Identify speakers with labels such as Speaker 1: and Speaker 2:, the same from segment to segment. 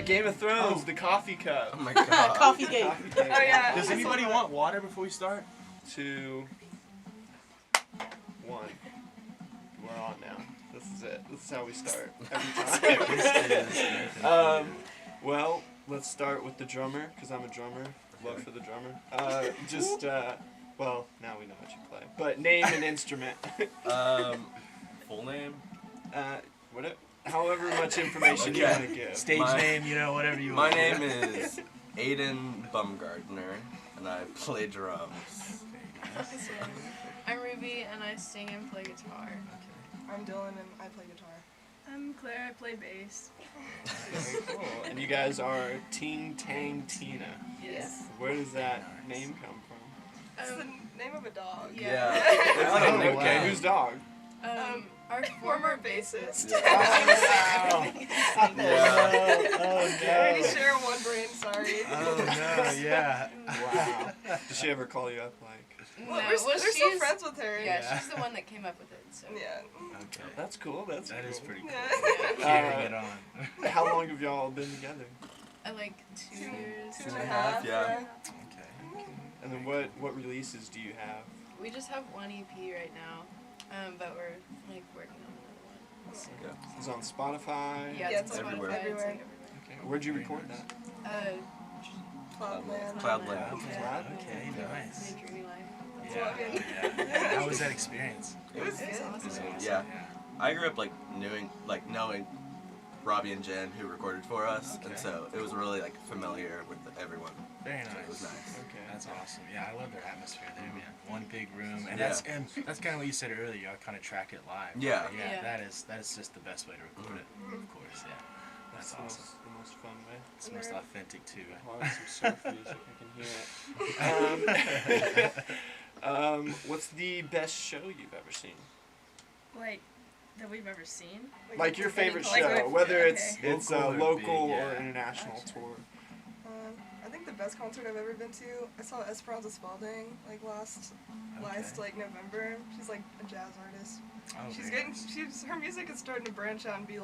Speaker 1: Game of Thrones, the coffee cup.
Speaker 2: Oh my god.
Speaker 3: Coffee gate.
Speaker 4: Oh yeah.
Speaker 5: Does anybody want water before we start?
Speaker 1: 2, 1. We're on now. This is it. This is how we start every time. Well, let's start with the drummer, because I'm a drummer. Love for the drummer. Well, now we know what you play. But name an instrument.
Speaker 2: Full name?
Speaker 1: However much information you want to give.
Speaker 5: Stage name, whatever you
Speaker 2: My
Speaker 5: want.
Speaker 2: name is Aiden Bumgardner, and I play drums.
Speaker 6: I'm Ruby, and I sing and play guitar.
Speaker 4: I'm Dylan, and I play guitar.
Speaker 6: I'm Claire, I play bass.
Speaker 1: Very cool. And you guys are Ting Tang Tina.
Speaker 6: Yes.
Speaker 1: Where does that name come from?
Speaker 4: It's the name of a dog.
Speaker 2: Yeah. It's like a
Speaker 1: Oh,
Speaker 2: nickname.
Speaker 1: okay. Whose dog?
Speaker 6: Our
Speaker 4: Former bassist.
Speaker 1: Oh,
Speaker 4: We already share one brain, sorry.
Speaker 5: Oh, no, yeah.
Speaker 1: Wow. Did she ever call you up like?
Speaker 4: Well, we're still friends with her.
Speaker 6: Yeah, she's the one that came up with it. So.
Speaker 4: Yeah.
Speaker 5: Okay.
Speaker 1: That's cool. That
Speaker 5: is pretty cool.
Speaker 4: Yeah.
Speaker 5: Carrying it on.
Speaker 1: How long have y'all been together?
Speaker 6: Like 2 years.
Speaker 4: 2.5.
Speaker 2: Yeah.
Speaker 5: Okay.
Speaker 1: And then what releases do you have?
Speaker 6: We just have one EP right now, but we're like working on another one. So.
Speaker 2: Yeah.
Speaker 1: It's on Spotify.
Speaker 6: Yeah, it's on Spotify.
Speaker 2: everywhere.
Speaker 6: It's like
Speaker 4: Everywhere.
Speaker 1: Okay. Where'd you record that?
Speaker 4: Cloudland.
Speaker 2: Cloudland.
Speaker 5: Okay, nice.
Speaker 6: Made Dreamy Life.
Speaker 5: Yeah. How was that experience?
Speaker 4: It was
Speaker 6: It's
Speaker 4: good.
Speaker 6: awesome.
Speaker 2: Yeah. I grew up knowing Robbie and Jen who recorded for us, and so it was really familiar with everyone.
Speaker 5: Very nice.
Speaker 2: So it was nice.
Speaker 1: Okay.
Speaker 5: That's awesome. Yeah, I love their atmosphere there, man. One big room, and
Speaker 2: Yeah.
Speaker 5: that's kind of what you said earlier. Y'all kind of tracked it live.
Speaker 2: Yeah.
Speaker 6: Yeah.
Speaker 5: That is just the best way to record it. Of course, yeah. That's awesome.
Speaker 1: The most fun way.
Speaker 5: It's the most authentic too.
Speaker 1: I'll have some surf music. I can hear it. What's the best show you've ever seen?
Speaker 7: Like, that we've ever seen?
Speaker 1: Like your favorite
Speaker 7: Like
Speaker 1: show,
Speaker 7: what-
Speaker 1: whether
Speaker 7: okay.
Speaker 1: it's a
Speaker 5: Local or
Speaker 1: local
Speaker 5: big,
Speaker 1: or
Speaker 5: yeah.
Speaker 1: international tour.
Speaker 4: I think the best concert I've ever been to, I saw Esperanza Spalding last November. She's like a jazz artist.
Speaker 5: Oh,
Speaker 4: She's
Speaker 5: very
Speaker 4: getting
Speaker 5: nice.
Speaker 4: her music is starting to branch out and be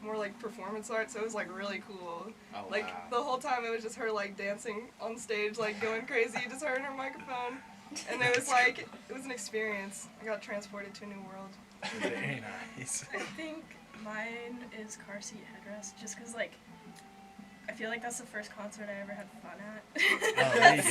Speaker 4: more like performance art, so it was really cool.
Speaker 5: Oh,
Speaker 4: Like
Speaker 5: wow.
Speaker 4: the whole time it was just her dancing on stage, going crazy, just her and her microphone. And it was an experience. I got transported to a new world.
Speaker 5: Very nice.
Speaker 7: I think mine is Car Seat Headrest, just because, I feel like that's the first concert I ever had fun at.
Speaker 5: Oh, there you go.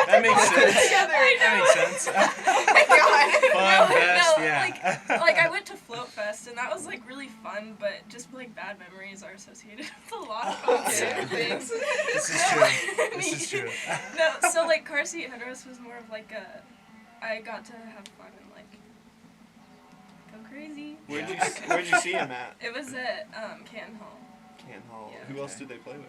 Speaker 5: That makes sense. That makes sense. Fun, best,
Speaker 7: No,
Speaker 5: yeah.
Speaker 7: I went to Float Fest, and that was, really fun, but just, bad memories are associated with a lot of concert things.
Speaker 5: This is true. This is true.
Speaker 7: No, so, Car Seat Headrest was more of, I got to have fun and, go crazy.
Speaker 1: Where'd you see him at?
Speaker 7: It was at Canton Hall.
Speaker 1: Canton Hall.
Speaker 7: Yeah.
Speaker 1: Who else did they play with?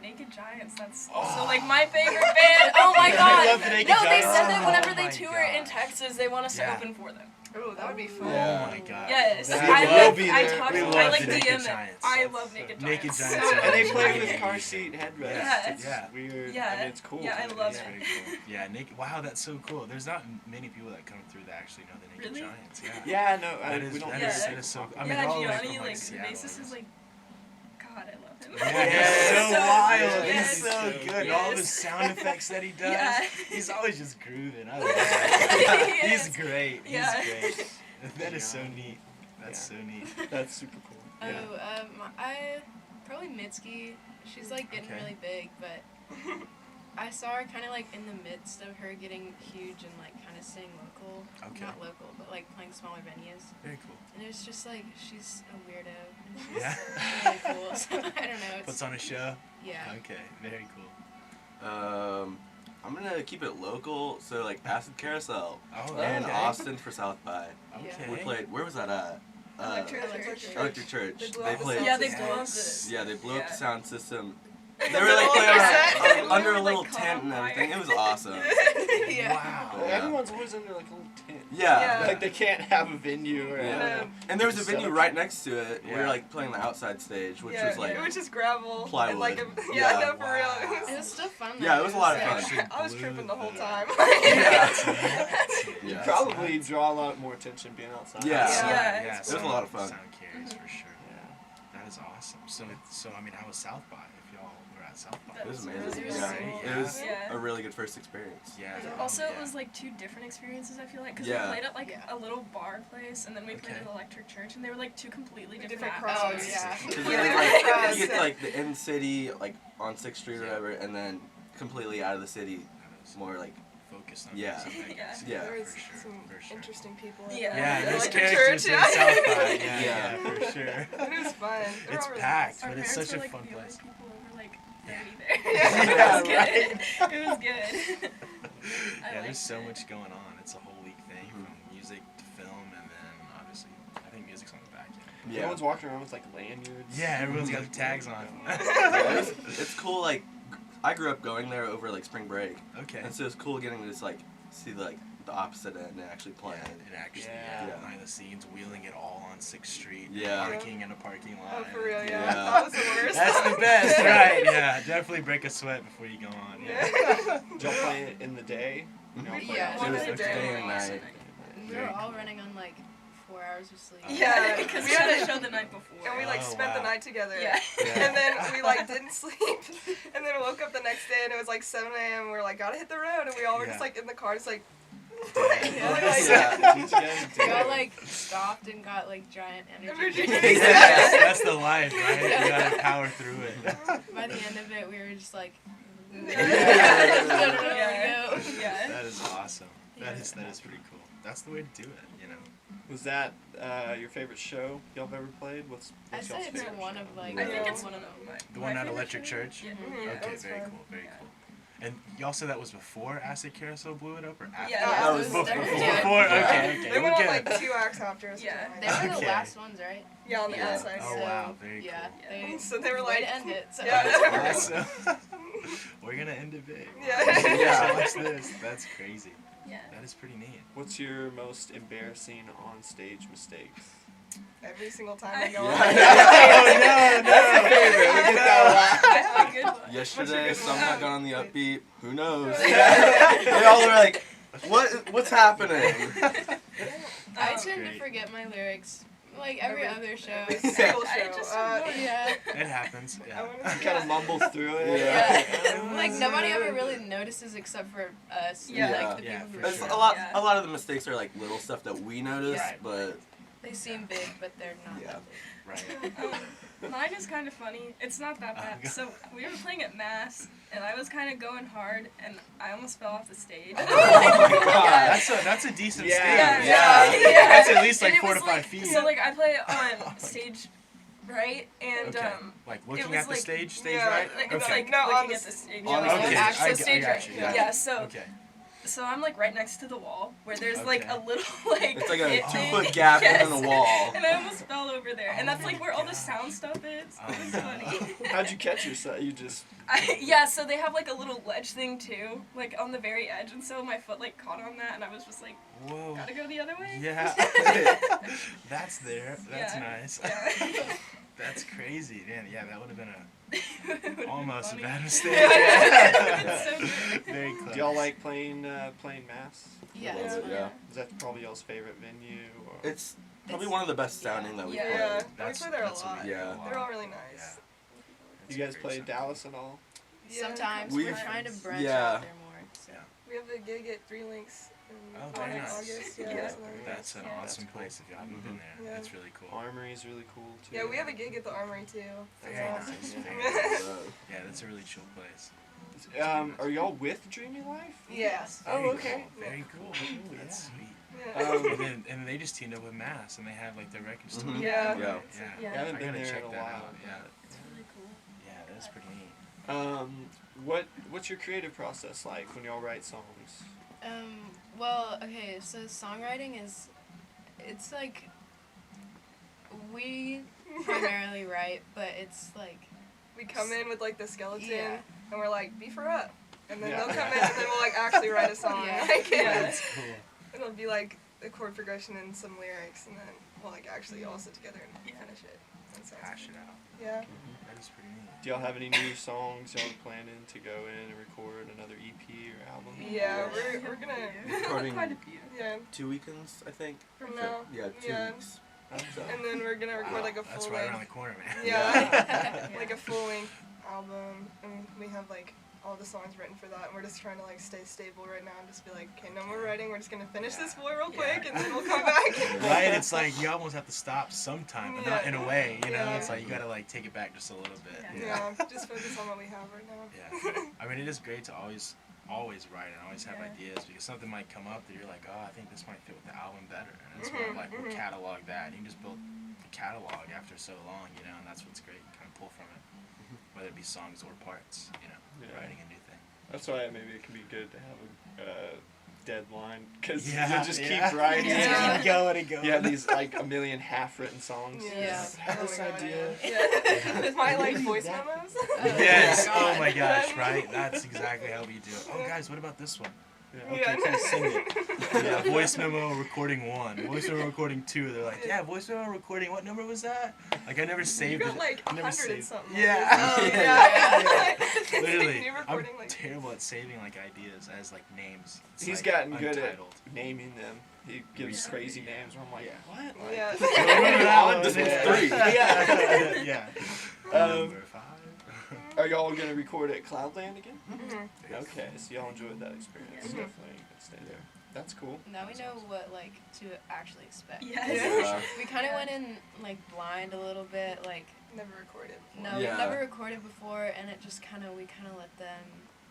Speaker 7: Naked Giants, that's also my favorite band. Oh my
Speaker 5: I
Speaker 7: god!
Speaker 5: love the Naked
Speaker 7: No, they
Speaker 5: Giants.
Speaker 7: said that whenever
Speaker 5: Oh
Speaker 7: they
Speaker 5: my
Speaker 7: tour
Speaker 5: gosh.
Speaker 7: in Texas, they want us to
Speaker 5: Yeah.
Speaker 7: open for them.
Speaker 4: Oh, that would be fun.
Speaker 5: Oh my god.
Speaker 7: Yes,
Speaker 1: That
Speaker 7: I
Speaker 1: will be there.
Speaker 7: talked,
Speaker 5: We
Speaker 7: I
Speaker 5: love
Speaker 7: like
Speaker 5: the Naked
Speaker 7: DM it.
Speaker 5: Giants.
Speaker 7: I love Naked Giants.
Speaker 5: Naked
Speaker 7: so
Speaker 5: Giants are
Speaker 7: much.
Speaker 1: And they play
Speaker 5: Yeah.
Speaker 1: with car seat headrest.
Speaker 7: Yeah.
Speaker 1: It's
Speaker 5: Yeah.
Speaker 1: weird.
Speaker 7: Yeah.
Speaker 1: I mean, it's cool.
Speaker 7: Yeah, I
Speaker 1: too.
Speaker 7: love
Speaker 5: That's
Speaker 7: it.
Speaker 5: very cool. Yeah, Naked. Wow, that's so cool. There's not many people that come through that actually know the Naked
Speaker 7: Really?
Speaker 5: Giants. Yeah.
Speaker 1: Yeah, no,
Speaker 5: That
Speaker 1: we don't.
Speaker 5: is,
Speaker 7: Yeah.
Speaker 5: that is so. I mean,
Speaker 7: Yeah,
Speaker 5: all the way
Speaker 7: Gianni,
Speaker 5: from
Speaker 7: the
Speaker 5: Seattle.
Speaker 7: bassist is God, I love him.
Speaker 5: Yeah, he's
Speaker 1: Yeah.
Speaker 5: so wild.
Speaker 7: Yes.
Speaker 5: He's so good.
Speaker 1: Yes.
Speaker 5: All the sound effects that he does.
Speaker 7: Yeah.
Speaker 5: He's always just grooving. I love that.
Speaker 7: He
Speaker 5: He's
Speaker 7: is.
Speaker 5: great.
Speaker 7: Yeah.
Speaker 5: He's great. That is so neat. That's so neat.
Speaker 1: That's super cool. Yeah.
Speaker 6: I probably Mitski. She's getting
Speaker 5: Okay.
Speaker 6: really big, but I saw her kind of in the midst of her getting huge and kind of staying local.
Speaker 5: Okay.
Speaker 6: Not local, but playing smaller venues.
Speaker 5: Very cool.
Speaker 6: And it was just she's a weirdo. And she's
Speaker 5: Yeah.
Speaker 6: really cool. So I don't know. It's,
Speaker 5: Puts on a show.
Speaker 6: yeah.
Speaker 5: Okay. Very cool.
Speaker 2: I'm gonna keep it local, so Acid Carousel
Speaker 5: Oh,
Speaker 2: in
Speaker 5: okay.
Speaker 2: Austin for South by.
Speaker 5: Okay.
Speaker 2: We played. Where was that at?
Speaker 4: Electric
Speaker 2: Church.
Speaker 4: They blew
Speaker 2: They
Speaker 4: up the
Speaker 2: played.
Speaker 4: sound
Speaker 7: Yeah, they
Speaker 4: system.
Speaker 7: blew up the.
Speaker 2: Yeah, they blew up the
Speaker 7: Yeah.
Speaker 2: sound system.
Speaker 4: In
Speaker 2: They
Speaker 4: the
Speaker 2: were
Speaker 4: middle of
Speaker 2: playing
Speaker 4: their set.
Speaker 2: under a
Speaker 7: They
Speaker 2: little
Speaker 7: were,
Speaker 2: tent and
Speaker 7: caught on
Speaker 2: everything.
Speaker 7: fire.
Speaker 2: It was awesome.
Speaker 6: Yeah.
Speaker 5: Wow.
Speaker 2: Yeah.
Speaker 1: Everyone's always under a little tent.
Speaker 2: Yeah.
Speaker 1: Like they can't have a venue or
Speaker 2: Yeah.
Speaker 1: anything.
Speaker 2: And there was a venue right next to it. We
Speaker 5: Yeah.
Speaker 2: were playing the outside stage, which
Speaker 4: Yeah,
Speaker 2: was
Speaker 4: it was just gravel.
Speaker 2: plywood.
Speaker 4: And
Speaker 2: Yeah.
Speaker 4: no, for real.
Speaker 6: It
Speaker 4: It
Speaker 6: was still fun.
Speaker 2: Yeah,
Speaker 6: though.
Speaker 2: it was a lot of
Speaker 6: Yeah.
Speaker 2: fun.
Speaker 4: I was tripping the whole time.
Speaker 1: You
Speaker 2: Yeah.
Speaker 1: probably draw a lot more attention being outside.
Speaker 2: Yeah.
Speaker 7: Yeah.
Speaker 5: Yeah,
Speaker 7: It
Speaker 2: was a lot of fun.
Speaker 5: Sound carries for sure.
Speaker 1: Yeah.
Speaker 5: That is awesome. So I mean, how was South by? If y'all were at South by,
Speaker 2: It was
Speaker 7: That
Speaker 2: amazing.
Speaker 7: was
Speaker 2: Yeah.
Speaker 7: really cool.
Speaker 2: It was
Speaker 7: Yeah.
Speaker 2: a really good first experience.
Speaker 5: yeah.
Speaker 7: Also,
Speaker 5: yeah.
Speaker 7: it was like 2 different experiences. I feel like because
Speaker 2: Yeah.
Speaker 7: we played at like
Speaker 6: Yeah.
Speaker 7: a little bar place, and then we played
Speaker 5: Okay.
Speaker 7: at Electric Church, and they were like 2 completely
Speaker 4: Different
Speaker 7: different
Speaker 6: Oh,
Speaker 4: crowds.
Speaker 6: yeah.
Speaker 2: Because
Speaker 4: Yeah.
Speaker 2: you
Speaker 4: Yeah.
Speaker 2: get like the in city, like on 6th Street or
Speaker 5: Yeah.
Speaker 2: whatever, and then completely out of the city,
Speaker 5: That was
Speaker 2: more like
Speaker 5: focused on
Speaker 2: Yeah.
Speaker 5: music, I guess.
Speaker 2: Yeah.
Speaker 4: There was
Speaker 5: for sure,
Speaker 4: some
Speaker 5: for sure.
Speaker 4: interesting people.
Speaker 7: Yeah.
Speaker 5: Yeah,
Speaker 4: at
Speaker 5: there's
Speaker 4: the
Speaker 5: characters
Speaker 4: church.
Speaker 5: in South by. Yeah,
Speaker 2: Yeah.
Speaker 5: for sure.
Speaker 4: And it was fun. They were
Speaker 5: It's
Speaker 4: all really
Speaker 5: packed,
Speaker 7: Our
Speaker 5: but it's
Speaker 7: parents
Speaker 5: such
Speaker 7: were
Speaker 5: a
Speaker 7: like
Speaker 5: fun
Speaker 7: the only
Speaker 5: place.
Speaker 7: people over like
Speaker 5: Yeah.
Speaker 7: 30 there.
Speaker 4: Yeah,
Speaker 7: It was good. It was good. I
Speaker 5: Yeah, there's
Speaker 7: liked
Speaker 5: so
Speaker 7: it.
Speaker 5: much going on. It's a whole week thing
Speaker 2: Mhm.
Speaker 5: from music to film, and then obviously I think music's on the back end.
Speaker 2: yeah.
Speaker 1: Everyone's walking around with like lanyards.
Speaker 5: Yeah, everyone's got the tags on.
Speaker 2: Yeah, it's cool. Like I grew up going there over like spring break,
Speaker 5: Okay.
Speaker 2: and so it's cool getting to just like see like the opposite end and actually
Speaker 5: Yeah,
Speaker 2: playing.
Speaker 5: and actually,
Speaker 1: Yeah.
Speaker 5: yeah, behind the scenes, wheeling it all on 6th Street,
Speaker 2: Yeah.
Speaker 5: parking in a parking lot.
Speaker 4: Oh, for real, yeah.
Speaker 2: Yeah.
Speaker 4: That was the worst.
Speaker 5: That's the best, right? Yeah, definitely break a sweat before you go on. Yeah.
Speaker 4: Yeah.
Speaker 1: Did y'all play it in the day? You know,
Speaker 2: Mhm.
Speaker 1: play
Speaker 6: Yeah.
Speaker 1: all
Speaker 2: It was
Speaker 1: day?
Speaker 2: a day and night.
Speaker 6: We were all running on like 4 hours of sleep.
Speaker 4: Yeah,
Speaker 7: Because
Speaker 4: we
Speaker 7: we had
Speaker 4: had
Speaker 7: a
Speaker 4: a
Speaker 7: show the night before.
Speaker 4: And we like
Speaker 5: Oh,
Speaker 4: spent the
Speaker 5: wow.
Speaker 4: night together.
Speaker 7: Yeah.
Speaker 5: Yeah.
Speaker 4: And then we like didn't sleep. And then woke up the next day and it was like 7 a.m. We were like, gotta hit the road. And we all were just
Speaker 5: Yeah.
Speaker 4: like in the car, just like.
Speaker 2: Yeah.
Speaker 6: We all like stopped and got like giant energy
Speaker 4: Energy
Speaker 6: drinks.
Speaker 4: drinks.
Speaker 5: Yes, that's the life, right? You gotta power through it.
Speaker 6: By the end of it, we were just like,
Speaker 4: Yeah.
Speaker 6: I don't know where
Speaker 7: Yeah.
Speaker 6: to go.
Speaker 7: Yeah.
Speaker 5: That is awesome. That is pretty cool. That's the way to do it, you know.
Speaker 1: Was that your favorite show y'all have ever played? What's
Speaker 6: I'd say
Speaker 1: y'all's
Speaker 6: it's
Speaker 1: favorite
Speaker 6: one
Speaker 1: show?
Speaker 6: of like
Speaker 7: I think
Speaker 4: Yeah.
Speaker 7: it's one of them.
Speaker 5: The one at Electric Church?
Speaker 7: Yeah.
Speaker 4: Mhm. That
Speaker 5: Okay,
Speaker 4: was
Speaker 5: very
Speaker 4: fun.
Speaker 5: cool, very
Speaker 7: Yeah.
Speaker 5: cool. And y'all said that was before Acid Carousel blew it up, or after?
Speaker 7: Yeah,
Speaker 2: that was
Speaker 5: before.
Speaker 6: their-
Speaker 5: Before.
Speaker 6: yeah.
Speaker 5: Okay, okay.
Speaker 4: They went on
Speaker 5: we're
Speaker 4: like
Speaker 5: good.
Speaker 4: 2 acts after us. or
Speaker 5: Yeah.
Speaker 4: something
Speaker 6: They
Speaker 4: like
Speaker 6: were the
Speaker 5: Okay.
Speaker 6: last ones, right?
Speaker 4: that. Yeah, on the
Speaker 7: Yeah.
Speaker 4: outside.
Speaker 5: Oh
Speaker 6: So,
Speaker 5: wow, very
Speaker 6: yeah,
Speaker 5: cool.
Speaker 6: they
Speaker 4: So they were
Speaker 6: way
Speaker 4: like.
Speaker 6: to end it. So.
Speaker 4: Yeah.
Speaker 5: That's awesome. We're gonna end it big.
Speaker 4: Yeah.
Speaker 2: Yeah.
Speaker 5: Watch this. That's crazy.
Speaker 7: Yeah.
Speaker 5: That is pretty neat.
Speaker 1: What's your most embarrassing on-stage mistakes?
Speaker 4: Every single time I go
Speaker 2: Yeah.
Speaker 4: on.
Speaker 5: Oh, no,
Speaker 2: That's my favorite. We get that
Speaker 7: I have a good one.
Speaker 2: Yesterday,
Speaker 4: What's your good
Speaker 2: somehow
Speaker 4: one?
Speaker 2: got on the upbeat. Who knows?
Speaker 4: Yeah.
Speaker 2: They all were like, what's happening?
Speaker 6: I
Speaker 7: Um,
Speaker 6: tend to
Speaker 5: Great.
Speaker 6: forget my lyrics, like every other show.
Speaker 4: Every single
Speaker 7: I
Speaker 4: show.
Speaker 7: just
Speaker 6: Yeah.
Speaker 5: It happens.
Speaker 4: I
Speaker 5: Yeah.
Speaker 4: wanna
Speaker 1: You kind of mumble through it.
Speaker 6: Yeah. Like nobody ever really notices except for us.
Speaker 7: Yeah.
Speaker 6: Like the
Speaker 5: Yeah,
Speaker 6: people
Speaker 5: for
Speaker 6: who
Speaker 2: It's
Speaker 5: sure.
Speaker 2: a lot.
Speaker 7: Yeah.
Speaker 2: A lot of the mistakes are like little stuff that we notice,
Speaker 6: Yeah.
Speaker 2: but
Speaker 6: They seem big, but they're not
Speaker 2: Yeah.
Speaker 6: that big.
Speaker 5: Right.
Speaker 7: Mine is kind of funny. It's not that
Speaker 5: Oh,
Speaker 7: bad.
Speaker 5: God.
Speaker 7: So we were playing at Mass, and I was kind of going hard, and I almost fell off the stage.
Speaker 2: Oh my God.
Speaker 5: That's a decent
Speaker 1: Yeah.
Speaker 5: stage.
Speaker 2: Yeah.
Speaker 5: That's at least like
Speaker 7: And it
Speaker 5: 4 to
Speaker 7: was
Speaker 5: 5
Speaker 7: like,
Speaker 5: feet.
Speaker 7: So like I play on stage, right? And
Speaker 5: Okay. Like looking
Speaker 7: was
Speaker 5: at the
Speaker 7: like-
Speaker 5: stage
Speaker 4: Yeah.
Speaker 5: right?
Speaker 7: like,
Speaker 5: Okay.
Speaker 7: it's like
Speaker 4: No, on
Speaker 7: looking
Speaker 4: the
Speaker 7: at the stage.
Speaker 2: on the
Speaker 7: like,
Speaker 2: stage.
Speaker 7: actual
Speaker 5: I got
Speaker 7: stage, right?
Speaker 5: you,
Speaker 4: yeah.
Speaker 7: Yeah. So
Speaker 5: Okay.
Speaker 7: so I'm like right next to the wall where there's like
Speaker 5: Okay.
Speaker 7: a little like
Speaker 2: it's like a
Speaker 7: pit
Speaker 2: 2-foot
Speaker 7: thing.
Speaker 2: gap
Speaker 7: Yes.
Speaker 2: in the wall.
Speaker 7: And I almost fell over there, and
Speaker 5: Oh
Speaker 7: that's like
Speaker 5: my
Speaker 7: where all the
Speaker 5: God.
Speaker 7: sound stuff is.
Speaker 5: Oh,
Speaker 7: It was
Speaker 5: no.
Speaker 7: funny.
Speaker 1: How'd you catch yourself? You just
Speaker 7: Yeah, so they have like a little ledge thing too, like on the very edge, and so my foot like caught on that, and I was just like,
Speaker 5: Whoa.
Speaker 7: gotta go the other way.
Speaker 5: Yeah. That's there. That's
Speaker 7: Yeah.
Speaker 5: nice.
Speaker 7: Yeah.
Speaker 5: That's crazy. Man, yeah, that would have been
Speaker 7: It would've been
Speaker 5: almost a
Speaker 7: funny.
Speaker 5: bad mistake.
Speaker 7: It's so good.
Speaker 5: Very
Speaker 1: do
Speaker 5: close.
Speaker 1: y'all like playing Mass?
Speaker 6: Yeah,
Speaker 2: Yeah.
Speaker 6: it's fun.
Speaker 2: Yeah.
Speaker 1: Is that probably y'all's favorite venue? Or?
Speaker 2: It's probably one of the best sounding that we've
Speaker 7: Yeah.
Speaker 4: Yeah.
Speaker 2: played.
Speaker 4: We play there a
Speaker 5: that's what
Speaker 4: lot.
Speaker 5: we do
Speaker 2: Yeah.
Speaker 5: lot.
Speaker 4: They're all really nice.
Speaker 5: Yeah.
Speaker 1: You
Speaker 5: That's
Speaker 1: guys
Speaker 5: great
Speaker 1: play
Speaker 5: sound.
Speaker 1: Dallas at all?
Speaker 4: Yeah.
Speaker 6: Sometimes
Speaker 2: We've-
Speaker 6: we're trying to branch
Speaker 2: yeah.
Speaker 6: out there more. So.
Speaker 4: We have a gig at 3 Links in
Speaker 5: Oh, very nice.
Speaker 4: August. Yeah.
Speaker 7: Yeah.
Speaker 4: so then-
Speaker 5: That's an
Speaker 7: Yeah.
Speaker 5: awesome place if you haven't been there.
Speaker 4: Yeah.
Speaker 5: That's really cool.
Speaker 1: Armory's really cool too.
Speaker 4: Yeah, we have a gig at the Armory too.
Speaker 5: Very
Speaker 4: That's
Speaker 5: nice.
Speaker 4: awesome.
Speaker 5: Very
Speaker 4: Yeah.
Speaker 5: nice.
Speaker 2: So,
Speaker 5: Yeah, that's a really chill place.
Speaker 1: Are y'all with Dreamy Life?
Speaker 4: Yes.
Speaker 1: Oh,
Speaker 5: Very
Speaker 1: okay.
Speaker 5: Cool. Very cool.
Speaker 1: Ooh,
Speaker 5: That's
Speaker 1: yeah.
Speaker 5: sweet.
Speaker 4: Yeah.
Speaker 5: And then they just teamed up with Mass, and they have like their record store.
Speaker 2: Mhm.
Speaker 4: Yeah.
Speaker 2: Yeah.
Speaker 5: Yeah.
Speaker 1: I
Speaker 7: Yeah.
Speaker 1: haven't
Speaker 5: I
Speaker 1: been
Speaker 5: gotta
Speaker 1: there
Speaker 5: check
Speaker 1: in a
Speaker 5: that
Speaker 1: while.
Speaker 5: out. Yeah.
Speaker 7: It's really cool.
Speaker 5: Yeah, that's pretty neat.
Speaker 1: What's your creative process like when y'all write songs?
Speaker 6: Well, okay, so songwriting is, it's like, we primarily write, but it's like,
Speaker 4: We come in with like the skeleton
Speaker 6: Yeah.
Speaker 4: and we're like, beef her up. And then
Speaker 1: Yeah.
Speaker 4: they'll come in and then we'll like actually write a song.
Speaker 6: Yeah.
Speaker 4: Like,
Speaker 7: Yeah.
Speaker 5: That's cool.
Speaker 4: It'll be like a chord progression and some lyrics and then we'll like actually all sit together and finish it. And so it's-
Speaker 5: Hash it out.
Speaker 4: Yeah.
Speaker 5: That is pretty neat.
Speaker 1: Do y'all have any new songs y'all planning to go in and record another EP or album?
Speaker 4: Yeah, we're gonna
Speaker 2: Recording-
Speaker 7: Quite a few.
Speaker 4: yeah.
Speaker 2: 2 weekends, I think.
Speaker 4: From now.
Speaker 2: Yeah, 2
Speaker 4: Yeah.
Speaker 2: weeks.
Speaker 4: And then we're gonna record like a
Speaker 5: That's
Speaker 4: full
Speaker 5: right around
Speaker 4: length.
Speaker 5: the corner, man.
Speaker 4: Yeah, like a full length album, and we have like all the songs written for that. And we're just trying to like stay stable right now and just be like, okay, no more writing. We're just gonna finish this boy real quick, and then we'll come back.
Speaker 5: Right? It's like you almost have to stop sometime, but not
Speaker 4: Yeah.
Speaker 5: in a way. You know,
Speaker 4: Yeah.
Speaker 5: it's like you gotta like take it back just a little bit.
Speaker 4: Yeah, just focus on what we have right now.
Speaker 5: Yeah. I mean, it is great to always write and always have
Speaker 7: Yeah.
Speaker 5: ideas, because something might come up that you're like, oh, I think this might fit with the album better, and it's more like we'll catalog that. And you can just build a catalog after so long, you know, and that's what's great. Kind of pull from it, whether it be songs or parts, you know, writing a new thing.
Speaker 1: That's why maybe it can be good to have a deadline, because
Speaker 5: Yeah,
Speaker 1: you just
Speaker 5: yeah.
Speaker 1: keep writing.
Speaker 4: Yeah.
Speaker 5: Keep going and going.
Speaker 1: You have these like a million half-written songs.
Speaker 6: Yeah.
Speaker 1: Just have
Speaker 4: Oh
Speaker 1: this
Speaker 4: my God,
Speaker 1: idea.
Speaker 4: yeah. With my like voice memos.
Speaker 5: Yes.
Speaker 6: God.
Speaker 5: Oh my gosh. Right. That's exactly how we do it. Oh guys, what about this one?
Speaker 1: Yeah.
Speaker 5: Okay, cool. Sing it. Yeah. Voice memo recording 1. Voice memo recording 2. They're like, yeah. Voice memo recording. What number was that? Like I never
Speaker 4: You
Speaker 5: saved
Speaker 4: got
Speaker 5: it.
Speaker 4: like
Speaker 5: I never
Speaker 4: 100 and
Speaker 5: saved-
Speaker 4: something.
Speaker 5: Yeah.
Speaker 4: Oh,
Speaker 6: Yeah.
Speaker 4: It's like
Speaker 5: Literally,
Speaker 4: new
Speaker 5: I'm
Speaker 4: recording, like,
Speaker 5: terrible at saving like ideas as like names. It's,
Speaker 1: He's
Speaker 5: like,
Speaker 1: gotten good at
Speaker 5: untitled.
Speaker 1: naming them. He gives crazy names where I'm like,
Speaker 5: Yeah.
Speaker 1: what? Like,
Speaker 4: Yeah.
Speaker 1: Moving on to
Speaker 5: Yeah.
Speaker 1: 3.
Speaker 5: Yeah. Yeah.
Speaker 1: Um,
Speaker 5: Number 5.
Speaker 1: Are y'all gonna record at Cloudland again?
Speaker 4: Mhm.
Speaker 1: Okay, so y'all enjoyed that experience.
Speaker 4: Mhm.
Speaker 1: Definitely stay there. That's cool.
Speaker 6: Now we know what like to actually expect.
Speaker 7: Yes.
Speaker 2: Yeah.
Speaker 6: We kind of went in like blind a little bit, like
Speaker 4: Never recorded.
Speaker 6: no,
Speaker 2: Yeah.
Speaker 6: we've never recorded before, and it just we kind of let them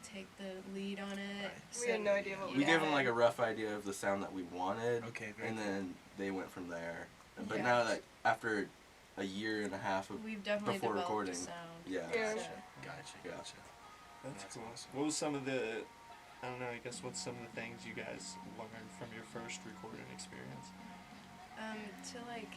Speaker 6: take the lead on it.
Speaker 5: Right.
Speaker 4: We had no idea what
Speaker 2: We gave them like a rough idea of the sound that we wanted,
Speaker 5: Okay, very
Speaker 2: and
Speaker 5: cool.
Speaker 2: then they went from there. But
Speaker 6: Yeah.
Speaker 2: now that after a year and a half of
Speaker 6: We've definitely
Speaker 2: before
Speaker 6: developed
Speaker 2: recording.
Speaker 6: a sound.
Speaker 2: Yeah.
Speaker 4: Yeah.
Speaker 6: So,
Speaker 5: Gotcha.
Speaker 1: That's
Speaker 5: That's
Speaker 1: cool.
Speaker 5: awesome.
Speaker 1: What was some of the, I don't know, I guess what's some of the things you guys learned from your first recording experience?
Speaker 6: to like,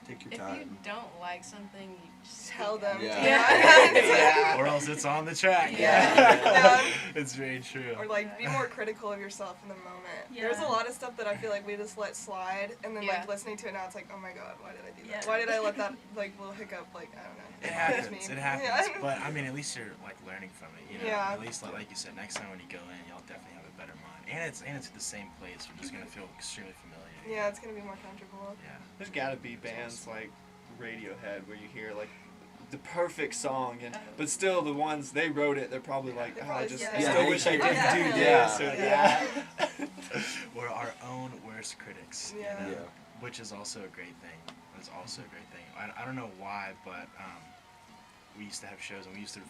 Speaker 2: Take your
Speaker 6: if you
Speaker 2: time.
Speaker 6: don't like something, you just
Speaker 4: Tell
Speaker 6: speak up.
Speaker 4: them.
Speaker 2: Yeah.
Speaker 4: Yeah.
Speaker 5: Or else it's on the track.
Speaker 4: Yeah.
Speaker 5: It's very true.
Speaker 4: Or like be more critical of yourself in the moment.
Speaker 7: Yeah.
Speaker 4: There's a lot of stuff that I feel like we just let slide, and then
Speaker 6: Yeah.
Speaker 4: like listening to it now, it's like, oh my god, why did I do that?
Speaker 7: Yeah.
Speaker 4: Why did I let that like little hiccup? Like I don't know.
Speaker 5: It
Speaker 4: bothers
Speaker 5: happens.
Speaker 4: me.
Speaker 5: It happens.
Speaker 4: Yeah.
Speaker 5: But I mean, at least you're like learning from it. You know.
Speaker 4: Yeah.
Speaker 5: At least like you said, next time when you go in, you'll definitely have a better mind. And it's at the same place, which is gonna feel extremely familiar.
Speaker 4: Yeah, it's gonna be more comfortable.
Speaker 5: Yeah.
Speaker 1: There's gotta be bands like Radiohead where you hear like the perfect song, and but still the ones they wrote it, they're probably like,
Speaker 4: They
Speaker 1: oh,
Speaker 4: probably
Speaker 1: I
Speaker 4: just-
Speaker 1: still
Speaker 2: Yeah.
Speaker 1: wish I
Speaker 2: Yeah.
Speaker 1: could do
Speaker 2: Yeah.
Speaker 1: this. Or,
Speaker 4: Yeah.
Speaker 5: We're our own worst critics.
Speaker 4: Yeah.
Speaker 5: You know?
Speaker 2: Yeah.
Speaker 5: Which is also a great thing. It's also a great thing. I don't know why, but we used to have shows, and we used to